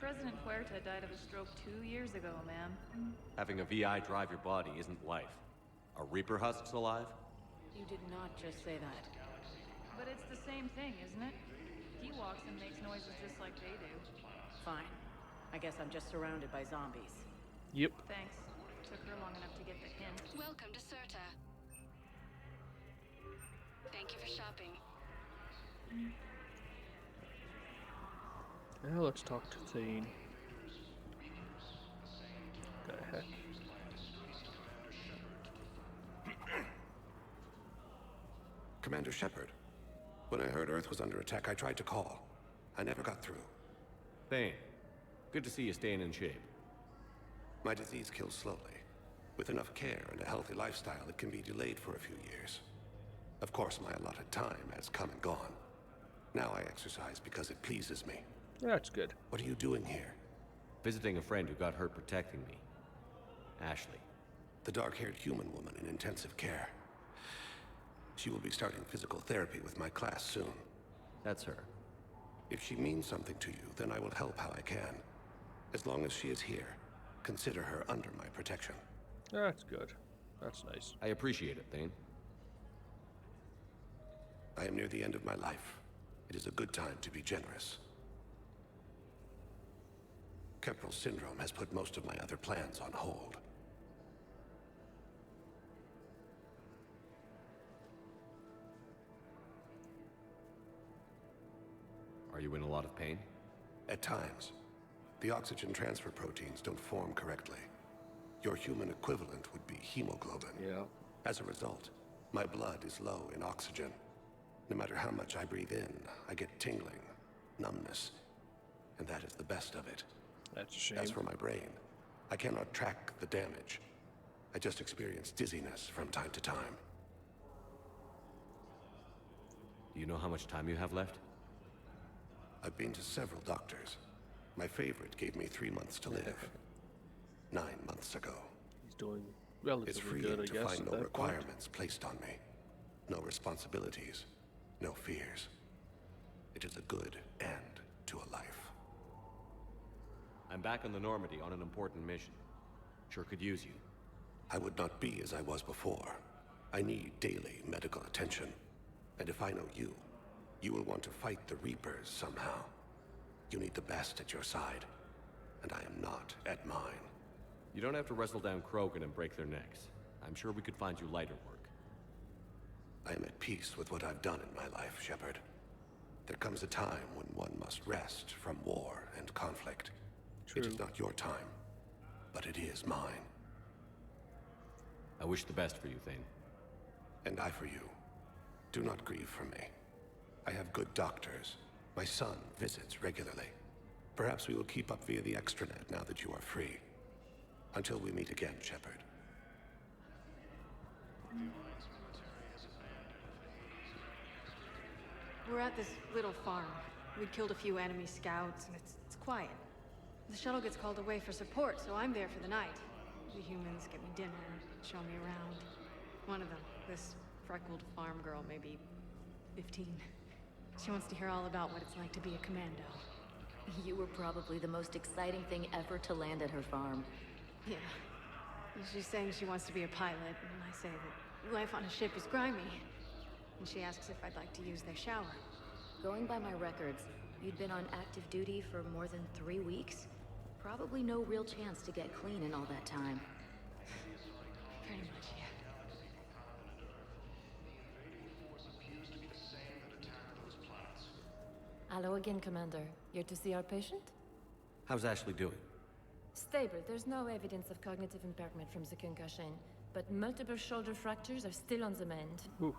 President Huerta died of a stroke 2 years ago, ma'am. Having a VI drive your body isn't life. Are Reaper husks alive? You did not just say that. But it's the same thing, isn't it? He walks and makes noises just like they do. Fine. I guess I'm just surrounded by zombies. Yep. Thanks. Took her long enough to get the hint. Welcome to Serta. Thank you for shopping. Now let's talk to Thane. What the heck? Commander Shepard. When I heard Earth was under attack, I tried to call. I never got through. Thane, good to see you staying in shape. My disease kills slowly. With enough care and a healthy lifestyle, it can be delayed for a few years. Of course, my allotted time has come and gone. Now I exercise because it pleases me. That's good. What are you doing here? Visiting a friend who got hurt protecting me. Ashley. The dark-haired human woman in intensive care. She will be starting physical therapy with my class soon. That's her. If she means something to you, then I will help how I can. As long as she is here, consider her under my protection. That's good. That's nice. I appreciate it, Thane. I am near the end of my life. It is a good time to be generous. Kepral syndrome has put most of my other plans on hold. Are you in a lot of pain? At times. The oxygen transfer proteins don't form correctly. Your human equivalent would be hemoglobin. Yeah. As a result, my blood is low in oxygen. No matter how much I breathe in, I get tingling, numbness, and that is the best of it. That's a shame. As for my brain, I cannot track the damage. I just experience dizziness from time to time. Do you know how much time you have left? I've been to several doctors. My favorite gave me 3 months to live. 9 months ago. He's doing relatively it's freeing good, I to guess. find no requirements placed on me. No responsibilities. No fears. It is a good end to a life. I'm back on the Normandy on an important mission. Sure could use you. I would not be as I was before. I need daily medical attention. And if I know you, you will want to fight the Reapers somehow. You need the best at your side, and I am not at mine. You don't have to wrestle down Krogan and break their necks. I'm sure we could find you lighter work. I am at peace with what I've done in my life, Shepard. There comes a time when one must rest from war and conflict. True. It is not your time, but it is mine. I wish the best for you, Thane. And I for you. Do not grieve for me. I have good doctors. My son visits regularly. Perhaps we will keep up via the extranet now that you are free. Until we meet again, Shepard. We're at this little farm. We'd killed a few enemy scouts, and it's quiet. The shuttle gets called away for support, so I'm there for the night. The humans get me dinner, show me around. One of them, this freckled farm girl, maybe 15. She wants to hear all about what it's like to be a commando. You were probably the most exciting thing ever to land at her farm. Yeah. She's saying she wants to be a pilot, and I say that life on a ship is grimy. And she asks if I'd like to use their shower. Going by my records, you'd been on active duty for more than 3 weeks. Probably no real chance to get clean in all that time. Pretty much, yeah. Hello again, Commander. Here to see our patient? How's Ashley doing? Stable. There's no evidence of cognitive impairment from the concussion, but multiple shoulder fractures are still on the mend. Ooh.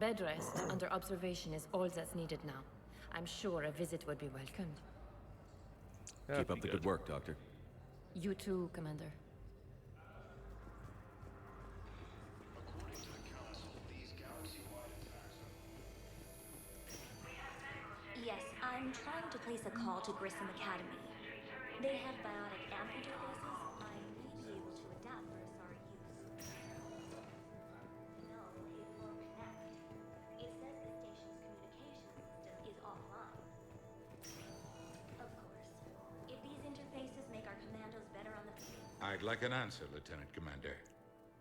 Bed rest under observation is all that's needed now. I'm sure a visit would be welcomed. Keep up the good work, Doctor. You too, Commander. Yes, I'm trying to place a call to Grissom Academy. They have biotic amphiderbases. I may be able to adapt for SR use. No, it won't connect. It says the station's communication system is offline. Of course. If these interfaces make our commandos better on the field... I'd like an answer, Lieutenant Commander.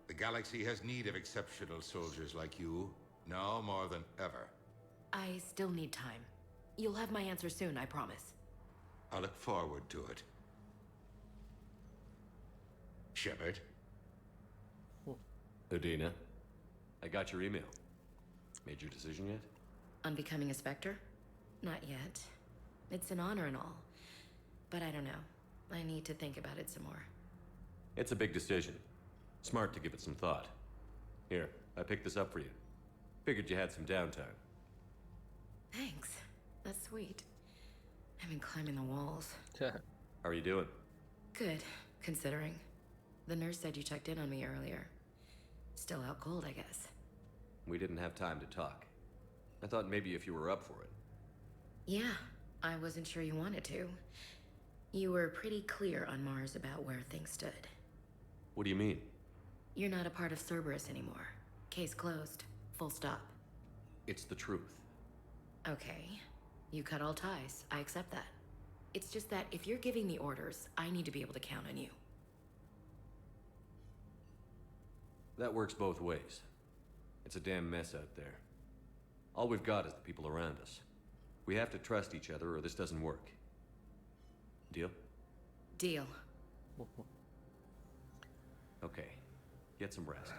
The galaxy has need of exceptional soldiers like you, now more than ever. I still need time. You'll have my answer soon, I promise. I look forward to it. Shepard? Udina, I got your email. Made your decision yet? On becoming a Spectre? Not yet. It's an honor and all. but I don't know. I need to think about it some more. It's a big decision. Smart to give it some thought. Here, I picked this up for you. Figured you had some downtime. Thanks. That's sweet. I've been climbing the walls. How are you doing? Good, considering. The nurse said you checked in on me earlier. Still out cold, I guess. We didn't have time to talk. I thought maybe if you were up for it. Yeah, I wasn't sure you wanted to. You were pretty clear on Mars about where things stood. What do you mean? You're not a part of Cerberus anymore. Case closed. Full stop. It's the truth. Okay. You cut all ties. I accept that. It's just that if you're giving the orders, I need to be able to count on you. That works both ways. It's a damn mess out there. All we've got is the people around us. We have to trust each other or this doesn't work. Deal? Deal. Okay. Get some rest.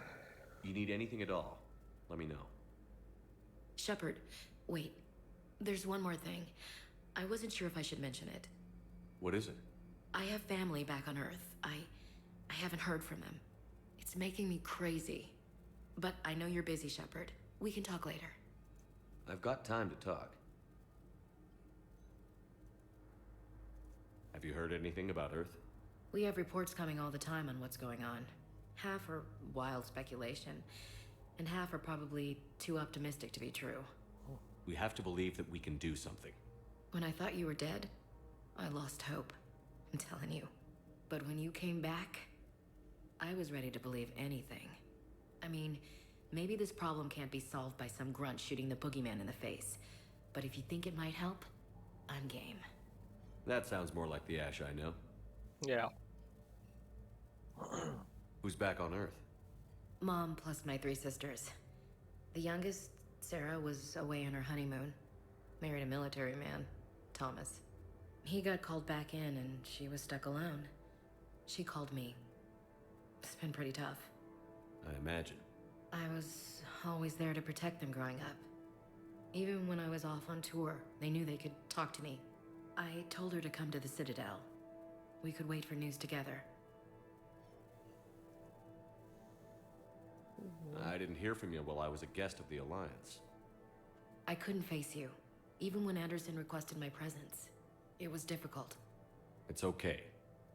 You need anything at all, let me know. Shepard, wait. There's one more thing. I wasn't sure if I should mention it. What is it? I have family back on Earth. I haven't heard from them. It's making me crazy. But I know you're busy, Shepard. We can talk later. I've got time to talk. Have you heard anything about Earth? We have reports coming all the time on what's going on. Half are wild speculation, and half are probably too optimistic to be true. We have to believe that we can do something. When I thought you were dead, I lost hope. I'm telling you. But when you came back, I was ready to believe anything. I mean, maybe this problem can't be solved by some grunt shooting the boogeyman in the face. But if you think it might help, I'm game. That sounds more like the Ash I know. Yeah. Who's back on Earth? Mom plus my 3 sisters. The youngest, Sarah, was away on her honeymoon. Married a military man, Thomas. He got called back in and she was stuck alone. She called me. It's been pretty tough. I imagine. I was always there to protect them growing up. Even when I was off on tour, they knew they could talk to me. I told her to come to the Citadel. We could wait for news together. I didn't hear from you while I was a guest of the Alliance. I couldn't face you, even when Anderson requested my presence. It was difficult. It's okay.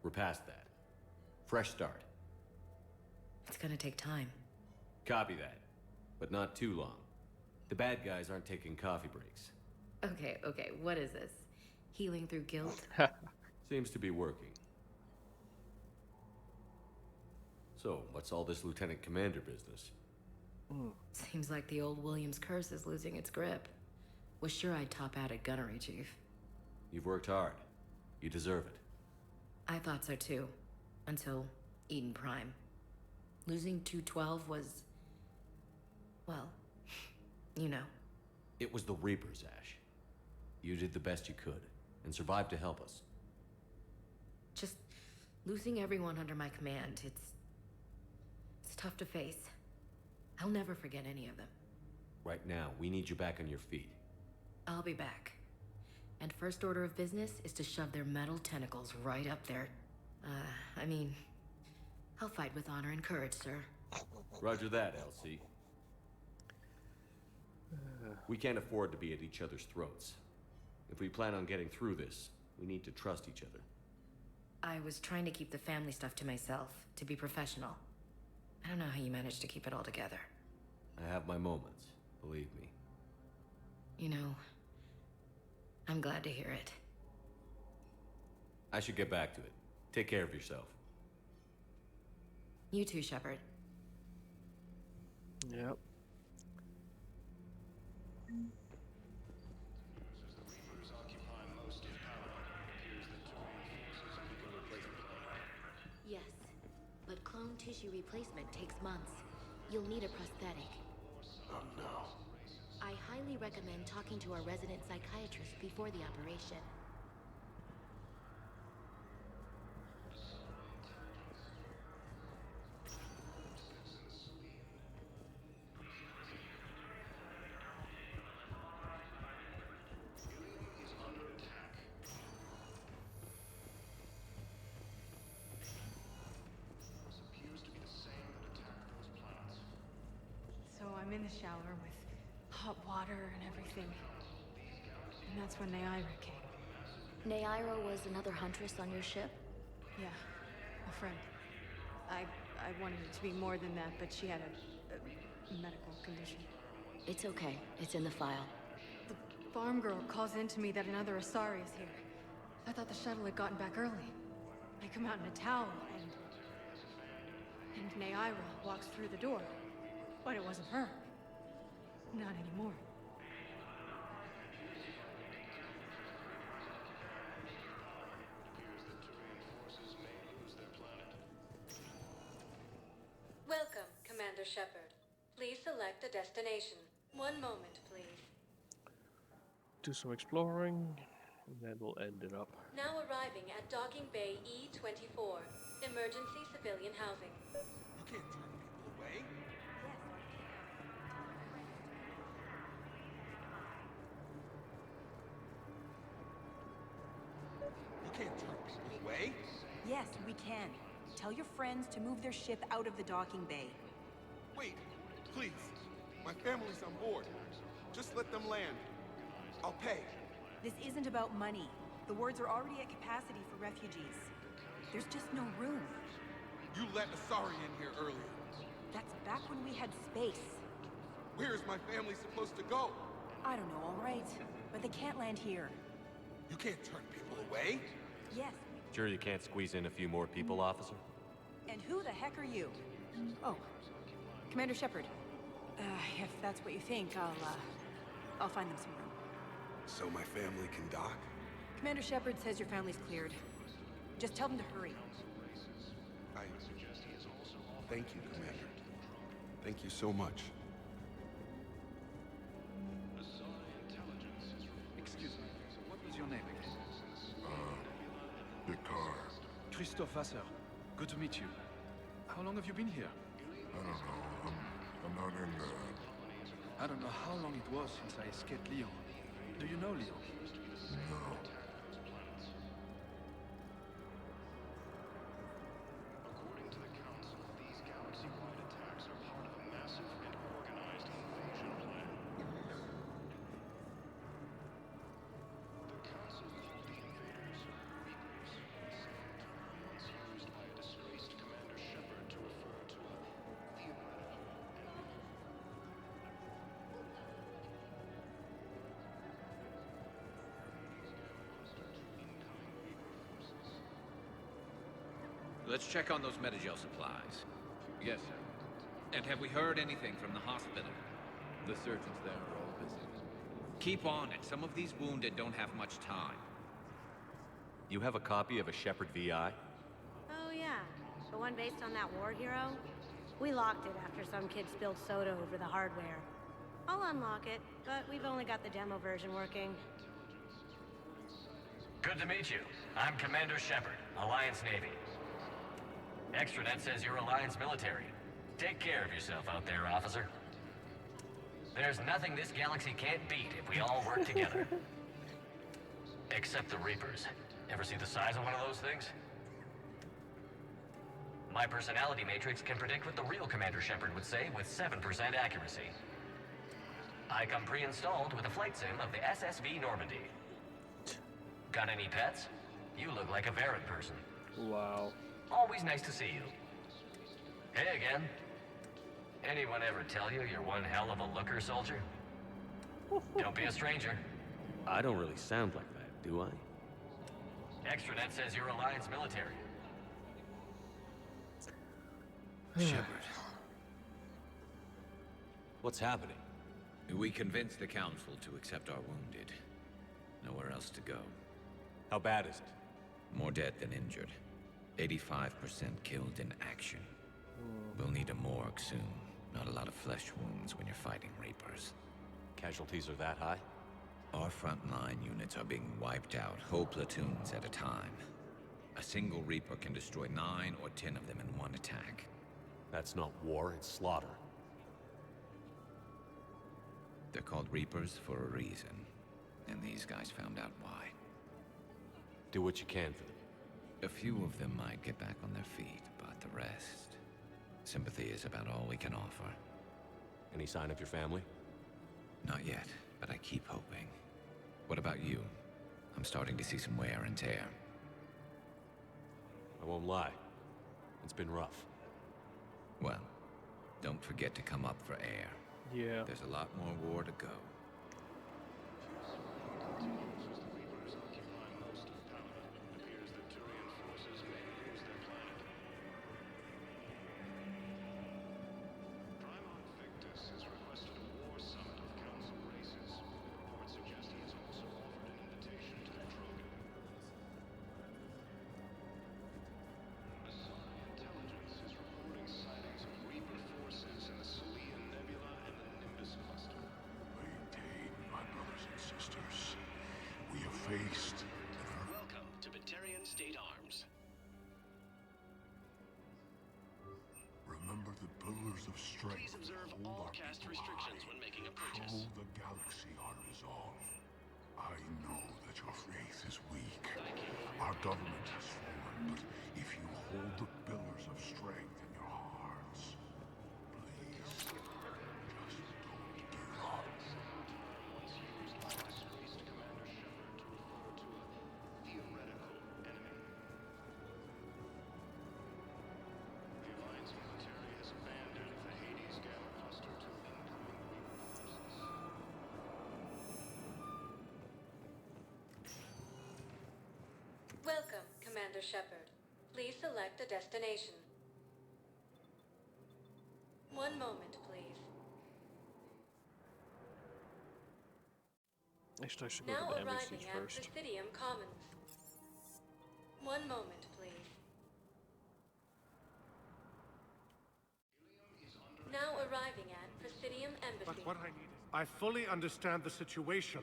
We're past that. Fresh start. It's gonna take time. Copy that. But not too long. The bad guys aren't taking coffee breaks. Okay, what is this? Healing through guilt? Seems to be working. So, what's all this Lieutenant Commander business? Seems like the old Williams curse is losing its grip. Was sure I'd top out at gunnery, Chief. You've worked hard. You deserve it. I thought so too. Until Eden Prime. Losing 212 was... well, you know. It was the Reapers, Ash. You did the best you could, and survived to help us. Just losing everyone under my command, it's tough to face. I'll never forget any of them. Right now, we need you back on your feet. I'll be back. And first order of business is to shove their metal tentacles right up there. I mean, I'll fight with honor and courage, sir. Roger that, Elsie. We can't afford to be at each other's throats. If we plan on getting through this, we need to trust each other. I was trying to keep the family stuff to myself, to be professional. I don't know how you managed to keep it all together. I have my moments, believe me. You know, I'm glad to hear it. I should get back to it. Take care of yourself. You too, Shepard. Yep. Yes, but clone tissue replacement takes months. You'll need a prosthetic. Oh no. I highly recommend talking to our resident psychiatrist before the operation. I'm in the shower with hot water and everything. And that's when Neaira came. Neaira was another huntress on your ship? Yeah, a friend. I wanted it to be more than that, but she had a medical condition. It's okay. It's in the file. The farm girl calls in to me that another Asari is here. I thought the shuttle had gotten back early. I come out in a towel, and Neaira walks through the door. But it wasn't her. Not anymore. Welcome, Commander Shepard. Please select a destination. One moment, please. Do some exploring, and then we'll end it up. Now arriving at Docking Bay E-24. Emergency civilian housing. You can't turn people away. You can't turn people away. Yes, we can. Tell your friends to move their ship out of the docking bay. Wait, please. My family's on board. Just let them land. I'll pay. This isn't about money. The wards are already at capacity for refugees. There's just no room. You let Asari in here earlier. That's back when we had space. Where is my family supposed to go? I don't know, all right. But they can't land here. You can't turn people away. Yes. Sure you can't squeeze in a few more people, officer? And who the heck are you? Oh, Commander Shepard. If that's what you think, I'll find them some room. So my family can dock? Commander Shepard says your family's cleared. Just tell them to hurry. Thank you, Commander. Thank you so much. Excuse me, what was your name again? Picard. Christophe Vasseur. Good to meet you. How long have you been here? I don't know. I'm not in there. I don't know how long it was since I escaped Lyon. Do you know Lyon? No. According to the Council, these galaxy-wide attacks are part of a massive and organized invasion plan. The Council called the invaders Reapers, a sentence once used by a disgraced Commander Shepard to refer to a theoretical enemy. Let's check on those Metagel supplies. Yes, sir. And have we heard anything from the hospital? The surgeons there are all busy. Keep on it. Some of these wounded don't have much time. You have a copy of a Shepard VI? Oh yeah, the one based on that war hero? We locked it after some kid spilled soda over the hardware. I'll unlock it, but we've only got the demo version working. Good to meet you. I'm Commander Shepard, Alliance Navy. Extranet says you're Alliance military. Take care of yourself out there, officer. There's nothing this galaxy can't beat if we all work together. Except the Reapers. Ever see the size of one of those things? My personality matrix can predict what the real Commander Shepard would say with 7% accuracy. I come pre-installed with a flight sim of the SSV Normandy. Got any pets? You look like a Varren person. Wow. Always nice to see you. Hey again. Anyone ever tell you you're one hell of a looker, soldier? Don't be a stranger. I don't really sound like that, do I? Extranet says you're Alliance military. Shepard. What's happening? We convinced the Council to accept our wounded. Nowhere else to go. How bad is it? More dead than injured. 85% killed in action. We'll need a morgue soon. Not a lot of flesh wounds when you're fighting Reapers. Casualties are that high? Our frontline units are being wiped out, whole platoons at a time. A single Reaper can destroy 9 or 10 of them in one attack. That's not war, it's slaughter. They're called Reapers for a reason. And these guys found out why. Do what you can for them. A few of them might get back on their feet, but the rest... Sympathy is about all we can offer. Any sign of your family? Not yet, but I keep hoping. What about you? I'm starting to see some wear and tear. I won't lie. It's been rough. Well, don't forget to come up for air. Yeah. There's a lot more war to go. Reapers occupy most of Pavalen. It appears that Turian forces may lose their planet. Primarch Victus has requested a war summit of Council races. Reports suggest he has also offered an invitation to the Krogan. Asari intelligence is reporting sightings of Reaper forces in the Salian Nebula and the Nimbus cluster. Maintain, my brothers and sisters. We have faced Welcome to Batarian State Arms. Remember the pillars of strength. Please observe that hold all our cast people restrictions high. when making a Control purchase. the galaxy on resolve. I know that your faith is weak. Our government has fallen, but if you hold the pillars of strength in your hearts, please, just don't give up. Once used by disgraced Commander Shepard to refer to a theoretical enemy. The Alliance military has abandoned the Hades Gamma cluster to incoming Reaper forces. Welcome, Commander Shepard. Please select a destination. One moment, please. Actually, I should go Now to the arriving embassies at first. Presidium Commons. One moment, please. Now arriving at Presidium Embassy. But what I need is... I fully understand the situation.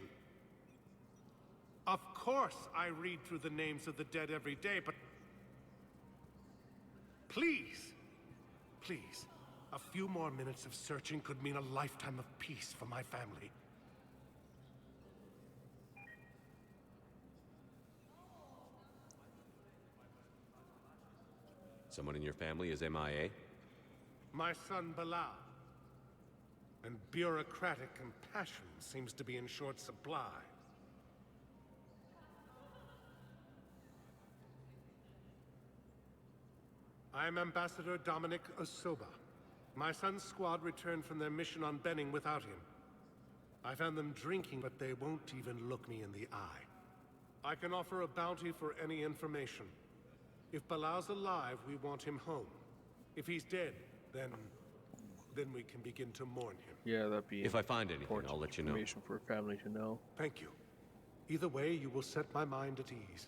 Of course I read through the names of the dead every day, but... Please, please, a few more minutes of searching could mean a lifetime of peace for my family. Someone in your family is MIA? My son, Bilal. And bureaucratic compassion seems to be in short supply. I am Ambassador Dominic Osoba. My son's squad returned from their mission on Benning without him. I found them drinking, but they won't even look me in the eye. I can offer a bounty for any information. If Bilal's alive, we want him home. If he's dead, then we can begin to mourn him. Yeah, that'd be. If I find anything, I'll let you know. Information for a family to know. Thank you. Either way, you will set my mind at ease.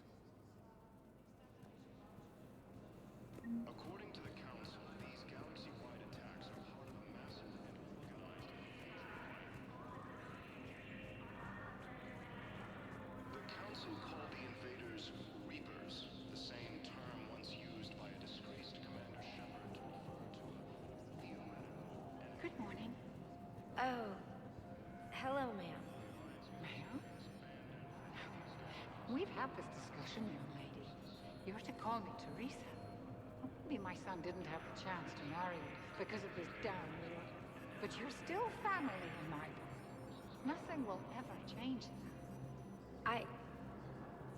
According to the Council, these galaxy-wide attacks are part of a massive and organized invasion. The Council called the invaders Reapers, the same term once used by a disgraced Commander Shepard to refer to a theoretical enemy. Good morning. Oh, hello, ma'am. Ma'am? We've had this discussion, young lady. You're to call me Teresa. Maybe my son didn't have the chance to marry you because of this damn war. But you're still family in my book. Nothing will ever change that.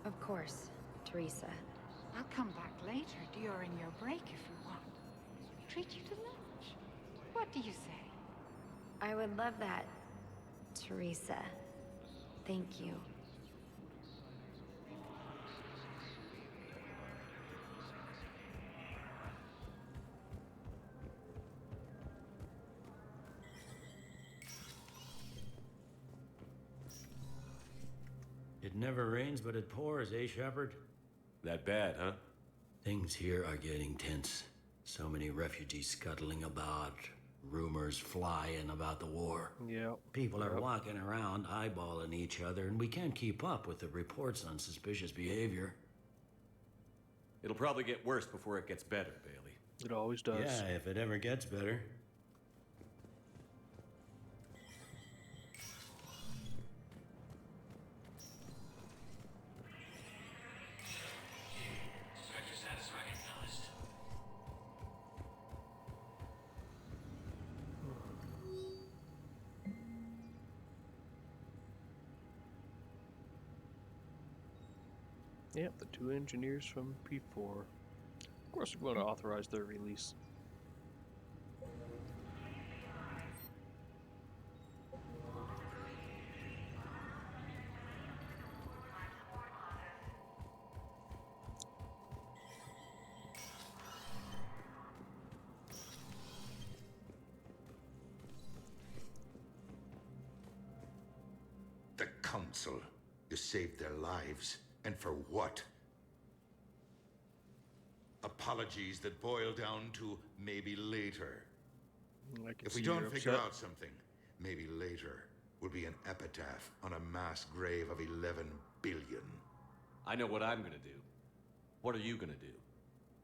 Of course, Teresa. I'll come back later during your break if you want. Treat you to lunch. What do you say? I would love that, Teresa. Thank you. It never rains, but it pours, eh, Shepard? That bad, huh? Things here are getting tense. So many refugees scuttling about, rumors flying about the war. Yep. People are walking around eyeballing each other, and we can't keep up with the reports on suspicious behavior. It'll probably get worse before it gets better, Bailey. It always does. Yeah, if it ever gets better. Sector status recognized. Yep, the 2 engineers from P4. Of course, we're going to authorize their release. The Council. You saved their lives. And for what? Apologies that boil down to maybe later. If we don't figure out something, maybe later will be an epitaph on a mass grave of 11 billion. I know what I'm gonna do. What are you gonna do?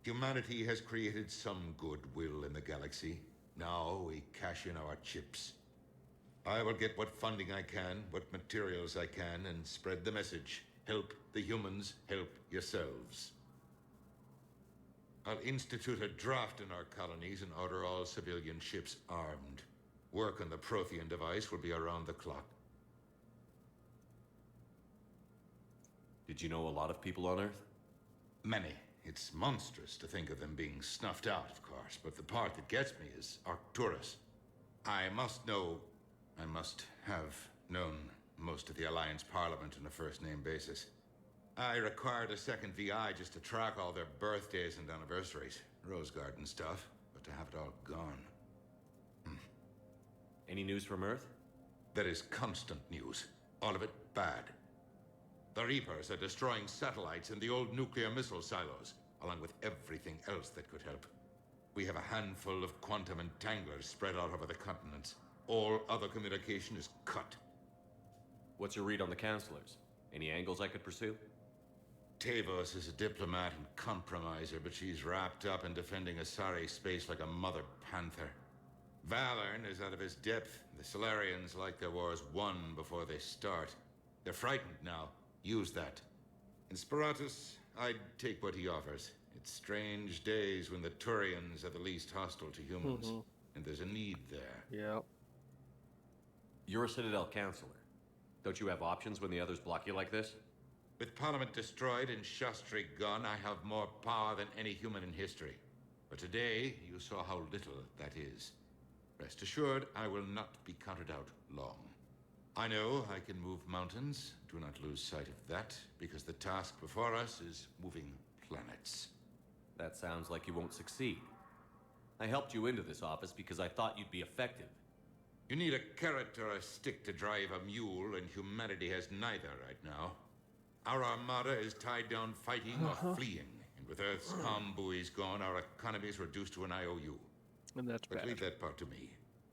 Humanity has created some goodwill in the galaxy. Now we cash in our chips. I will get what funding I can, what materials I can, and spread the message. Help the humans, help yourselves. I'll institute a draft in our colonies and order all civilian ships armed. Work on the Prothean device will be around the clock. Did you know a lot of people on Earth? Many. It's monstrous to think of them being snuffed out, of course, but the part that gets me is Arcturus. I must have known most of the Alliance Parliament on a first-name basis. I required a second VI just to track all their birthdays and anniversaries. Rose Garden stuff, but to have it all gone. Any news from Earth? There is constant news. All of it bad. The Reapers are destroying satellites and the old nuclear missile silos, along with everything else that could help. We have a handful of quantum entanglers spread out over the continents. All other communication is cut. What's your read on the counselors? Any angles I could pursue? Tavos is a diplomat and compromiser, but she's wrapped up in defending Asari space like a mother panther. Valern is out of his depth. The Solarians like their wars won before they start. They're frightened now. Use that. In Sparatus, I'd take what he offers. It's strange days when the Turians are the least hostile to humans. And there's a need there. Yeah. You're a Citadel counselor. Don't you have options when the others block you like this? With Parliament destroyed and Shastri gone, I have more power than any human in history. But today, you saw how little that is. Rest assured, I will not be counted out long. I know I can move mountains. Do not lose sight of that, because the task before us is moving planets. That sounds like you won't succeed. I helped you into this office because I thought you'd be effective. You need a carrot or a stick to drive a mule, and humanity has neither right now. Our armada is tied down fighting or fleeing, and with Earth's calm buoys gone, our economy is reduced to an IOU. And that's but bad. leave that part to me.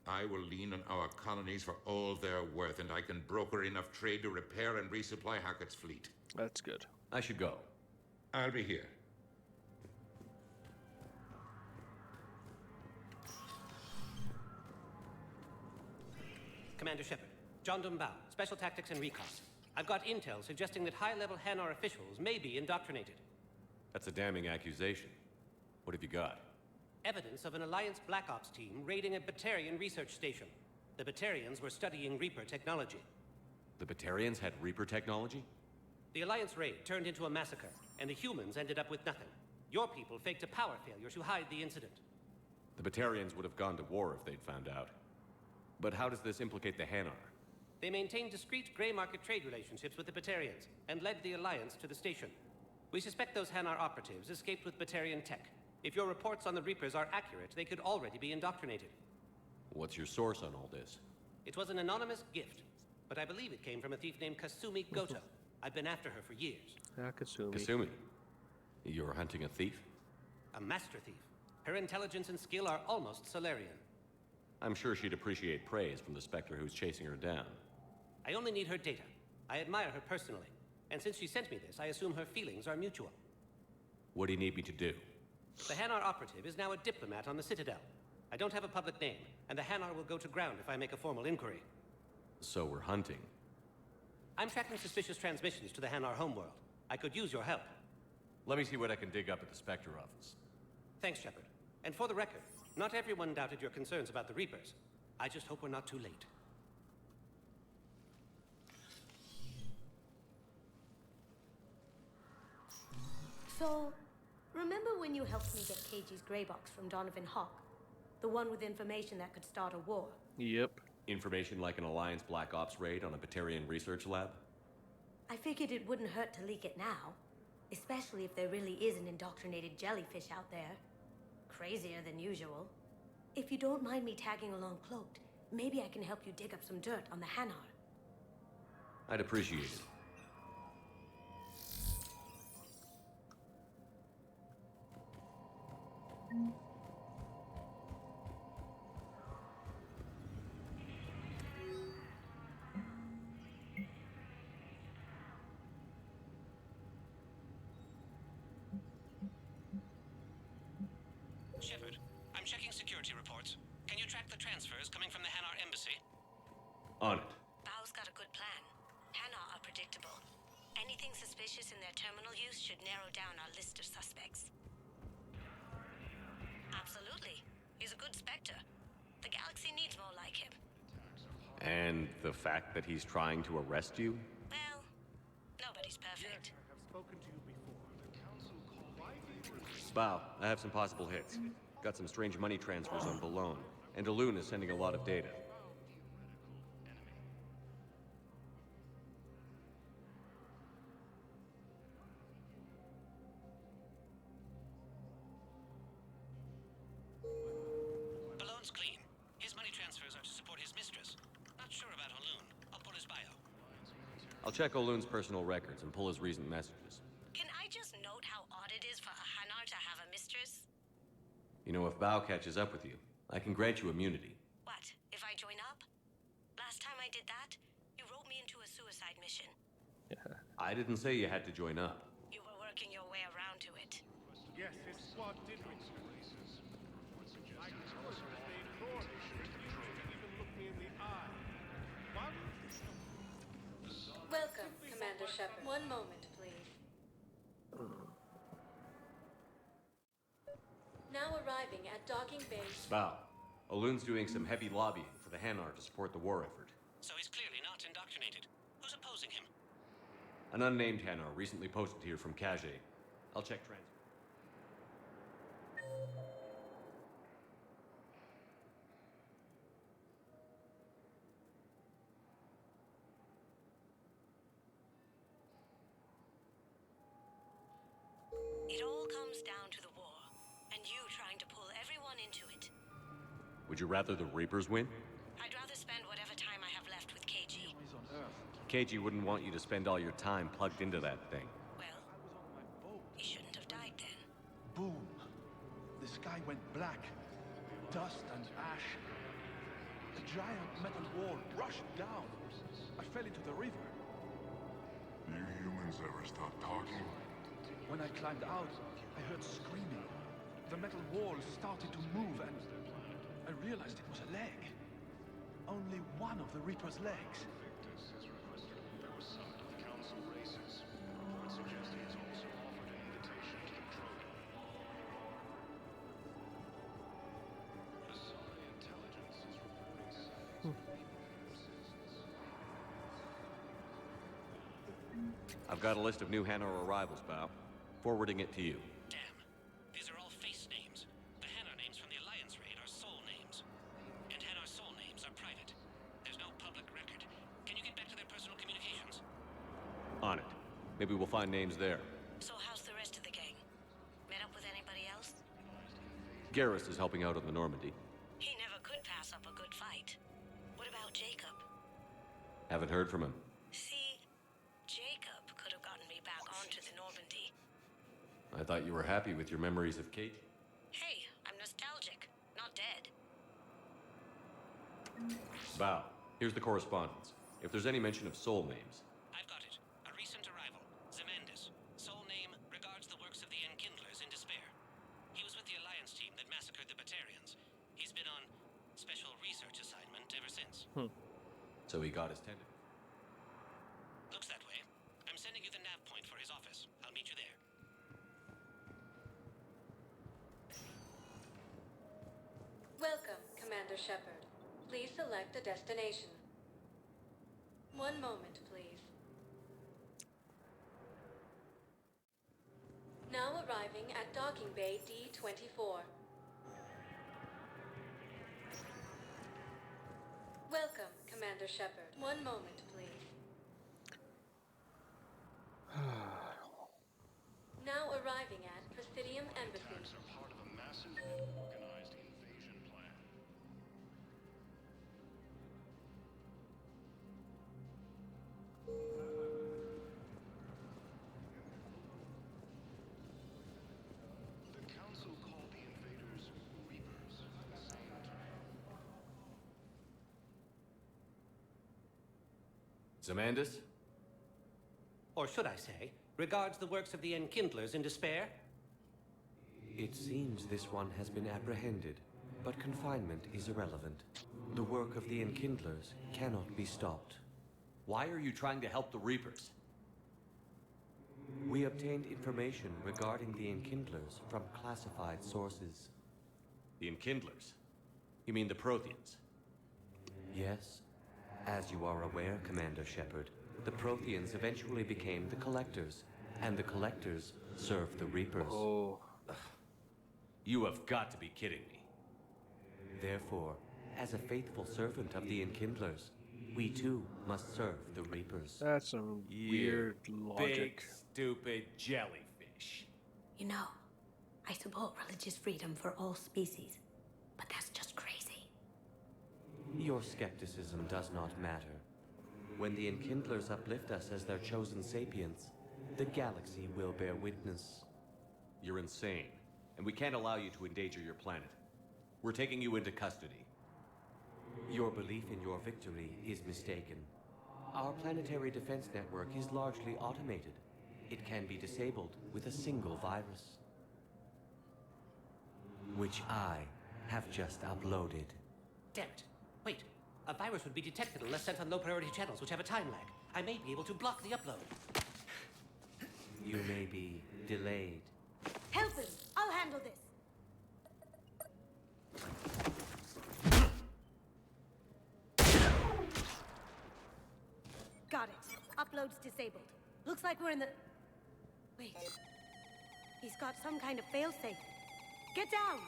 I will lean on our colonies for all their worth, and I can broker enough trade to repair and resupply Hackett's fleet. That's good. I should go. I'll be here. Commander Shepard, John Dumbao, Special Tactics and Recon. I've got intel suggesting that high-level Hanar officials may be indoctrinated. That's a damning accusation. What have you got? Evidence of an Alliance Black Ops team raiding a Batarian research station. The Batarians were studying Reaper technology. The Batarians had Reaper technology? The Alliance raid turned into a massacre, and the humans ended up with nothing. Your people faked a power failure to hide the incident. The Batarians would have gone to war if they'd found out. But how does this implicate the Hanar? They maintained discreet gray market trade relationships with the Batarians, and led the Alliance to the station. We suspect those Hanar operatives escaped with Batarian tech. If your reports on the Reapers are accurate, they could already be indoctrinated. What's your source on all this? It was an anonymous gift, but I believe it came from a thief named Kasumi Goto. I've been after her for years. Kasumi. Kasumi? You're hunting a thief? A master thief. Her intelligence and skill are almost Solarian. I'm sure she'd appreciate praise from the Spectre who's chasing her down. I only need her data. I admire her personally. And since she sent me this, I assume her feelings are mutual. What do you need me to do? The Hanar operative is now a diplomat on the Citadel. I don't have a public name, and the Hanar will go to ground if I make a formal inquiry. So we're hunting. I'm tracking suspicious transmissions to the Hanar homeworld. I could use your help. Let me see what I can dig up at the Spectre office. Thanks, Shepard. And for the record, not everyone doubted your concerns about the Reapers. I just hope we're not too late. So, remember when you helped me get KG's gray box from Donovan Hawk? The one with information that could start a war? Yep. Information like an Alliance Black Ops raid on a Batarian research lab? I figured it wouldn't hurt to leak it now. Especially if there really is an indoctrinated jellyfish out there. Crazier than usual. If you don't mind me tagging along cloaked, maybe I can help you dig up some dirt on the Hanar. I'd appreciate it. Shepard, I'm checking security reports. Can you track the transfers coming from the Hanar embassy? On it. Bao's got a good plan. Hanar are predictable. Anything suspicious in their terminal use should narrow down our list of suspects. Absolutely. He's a good Spectre. The galaxy needs more like him. And the fact that he's trying to arrest you? Well, nobody's perfect. I have spoken to you before. Bow, I have some possible hits. Got some strange money transfers on Pavalen, and Alun is sending a lot of data. Balloon's clean. His money transfers are to support his mistress. Not sure about Alun. I'll pull his bio. I'll check Olun's personal records and pull his recent messages. Can I just note how odd it is for a Hanar to have a mistress? You know, if Bow catches up with you, I can grant you immunity. What, if I join up? Last time I did that, you wrote me into a suicide mission. I didn't say you had to join up. You were working your way around to it. Yes, his squad did return. I told them that they ignored me, refused to even look me in the eye. What? Welcome, Commander Shepard. One moment, please. Now arriving at docking base. Bow, Olun's doing some heavy lobbying for the Hanar to support the war effort. So he's clearly not indoctrinated. Who's opposing him? An unnamed Hanar recently posted here from Kage. I'll check transfer. It all comes down to the war, and you trying to pull everyone into it. Would you rather the Reapers win? I'd rather spend whatever time I have left with KG. KG wouldn't want you to spend all your time plugged into that thing. Well, he shouldn't have died then. Boom. The sky went black. Dust and ash. A giant metal wall rushed down. I fell into the river. You humans ever stop talking? When I climbed out, I heard screaming. The metal wall started to move and I realized it was a leg. Only one of the Reaper's legs. I've got a list of new Hanar arrivals, Bow. Forwarding it to you. Damn. These are all face names. The Hanar names from the Alliance raid are soul names. And Hanar soul names are private. There's no public record. Can you get back to their personal communications? On it. Maybe we'll find names there. So how's the rest of the gang? Met up with anybody else? Garrus is helping out on the Normandy. He never could pass up a good fight. What about Jacob? Haven't heard from him. See, Jacob could have gotten me back onto the Normandy. I thought you were happy with your memories of Kate. Hey, I'm nostalgic, not dead. Bow, here's the correspondence. If there's any mention of soul names. I've got it. A recent arrival. Zemandis. Soul name regards the works of the Enkindlers in despair. He was with the Alliance team that massacred the Batarians. He's been on special research assignment ever since. So he got his tentacle. Looks that way. I'm sending you the nav point for his office. I'll meet you there. Welcome, Commander Shepard. Please select a destination. One moment, please. Now arriving at docking bay D24. Welcome, Commander Shepard. One moment, please. Now arriving at Presidium Embassy. Attacks are part of a massive, organized invasion plan. The Council called the invaders Reapers at the same time. Zamandis? Or should I say, regards the works of the Enkindlers in despair? It seems this one has been apprehended, but confinement is irrelevant. The work of the Enkindlers cannot be stopped. Why are you trying to help the Reapers? We obtained information regarding the Enkindlers from classified sources. The Enkindlers? You mean the Protheans? Yes. As you are aware, Commander Shepard, the Protheans eventually became the Collectors, and the Collectors served the Reapers. Oh. You have got to be kidding me. Therefore, as a faithful servant of the Enkindlers, we too must serve the Reapers. That's some weird logic. Big, stupid jellyfish. You know, I support religious freedom for all species, but that's just crazy. Your skepticism does not matter. When the Enkindlers uplift us as their chosen sapients, the galaxy will bear witness. You're insane, and we can't allow you to endanger your planet. We're taking you into custody. Your belief in your victory is mistaken. Our planetary defense network is largely automated. It can be disabled with a single virus, which I have just uploaded. Damn it. Wait. A virus would be detected unless sent on low-priority channels, which have a time lag. I may be able to block the upload. You may be delayed. Help him! I'll handle this! Got it. Upload's disabled. Looks like we're in the... Wait. He's got some kind of failsafe. Get down!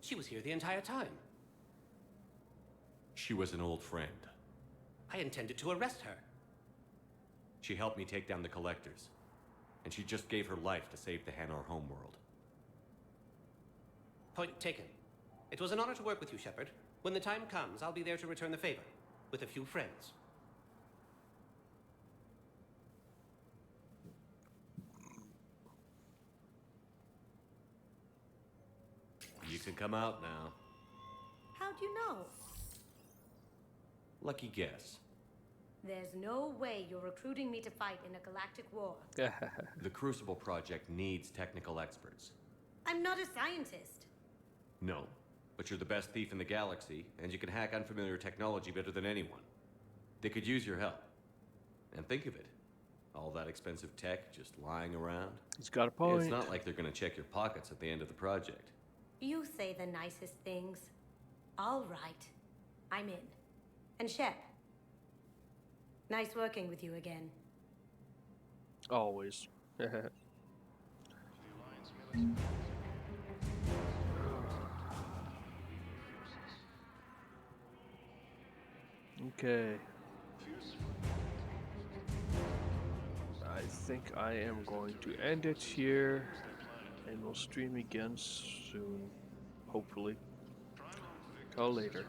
She was here the entire time. She was an old friend. I intended to arrest her. She helped me take down the Collectors, and she just gave her life to save the Hanar homeworld. Point taken. It was an honor to work with you, Shepard. When the time comes, I'll be there to return the favor, with a few friends. You can come out now. How'd you know? Lucky guess. There's no way you're recruiting me to fight in a galactic war. The Crucible Project needs technical experts. I'm not a scientist. No, but you're the best thief in the galaxy, and you can hack unfamiliar technology better than anyone. They could use your help. And think of it. All that expensive tech just lying around. He's got a point. It's not like they're gonna check your pockets at the end of the project. You say the nicest things. All right. I'm in. And Shep. Nice working with you again. Always. Okay. I think I am going to end it here, and we'll stream again soon, hopefully. Till later.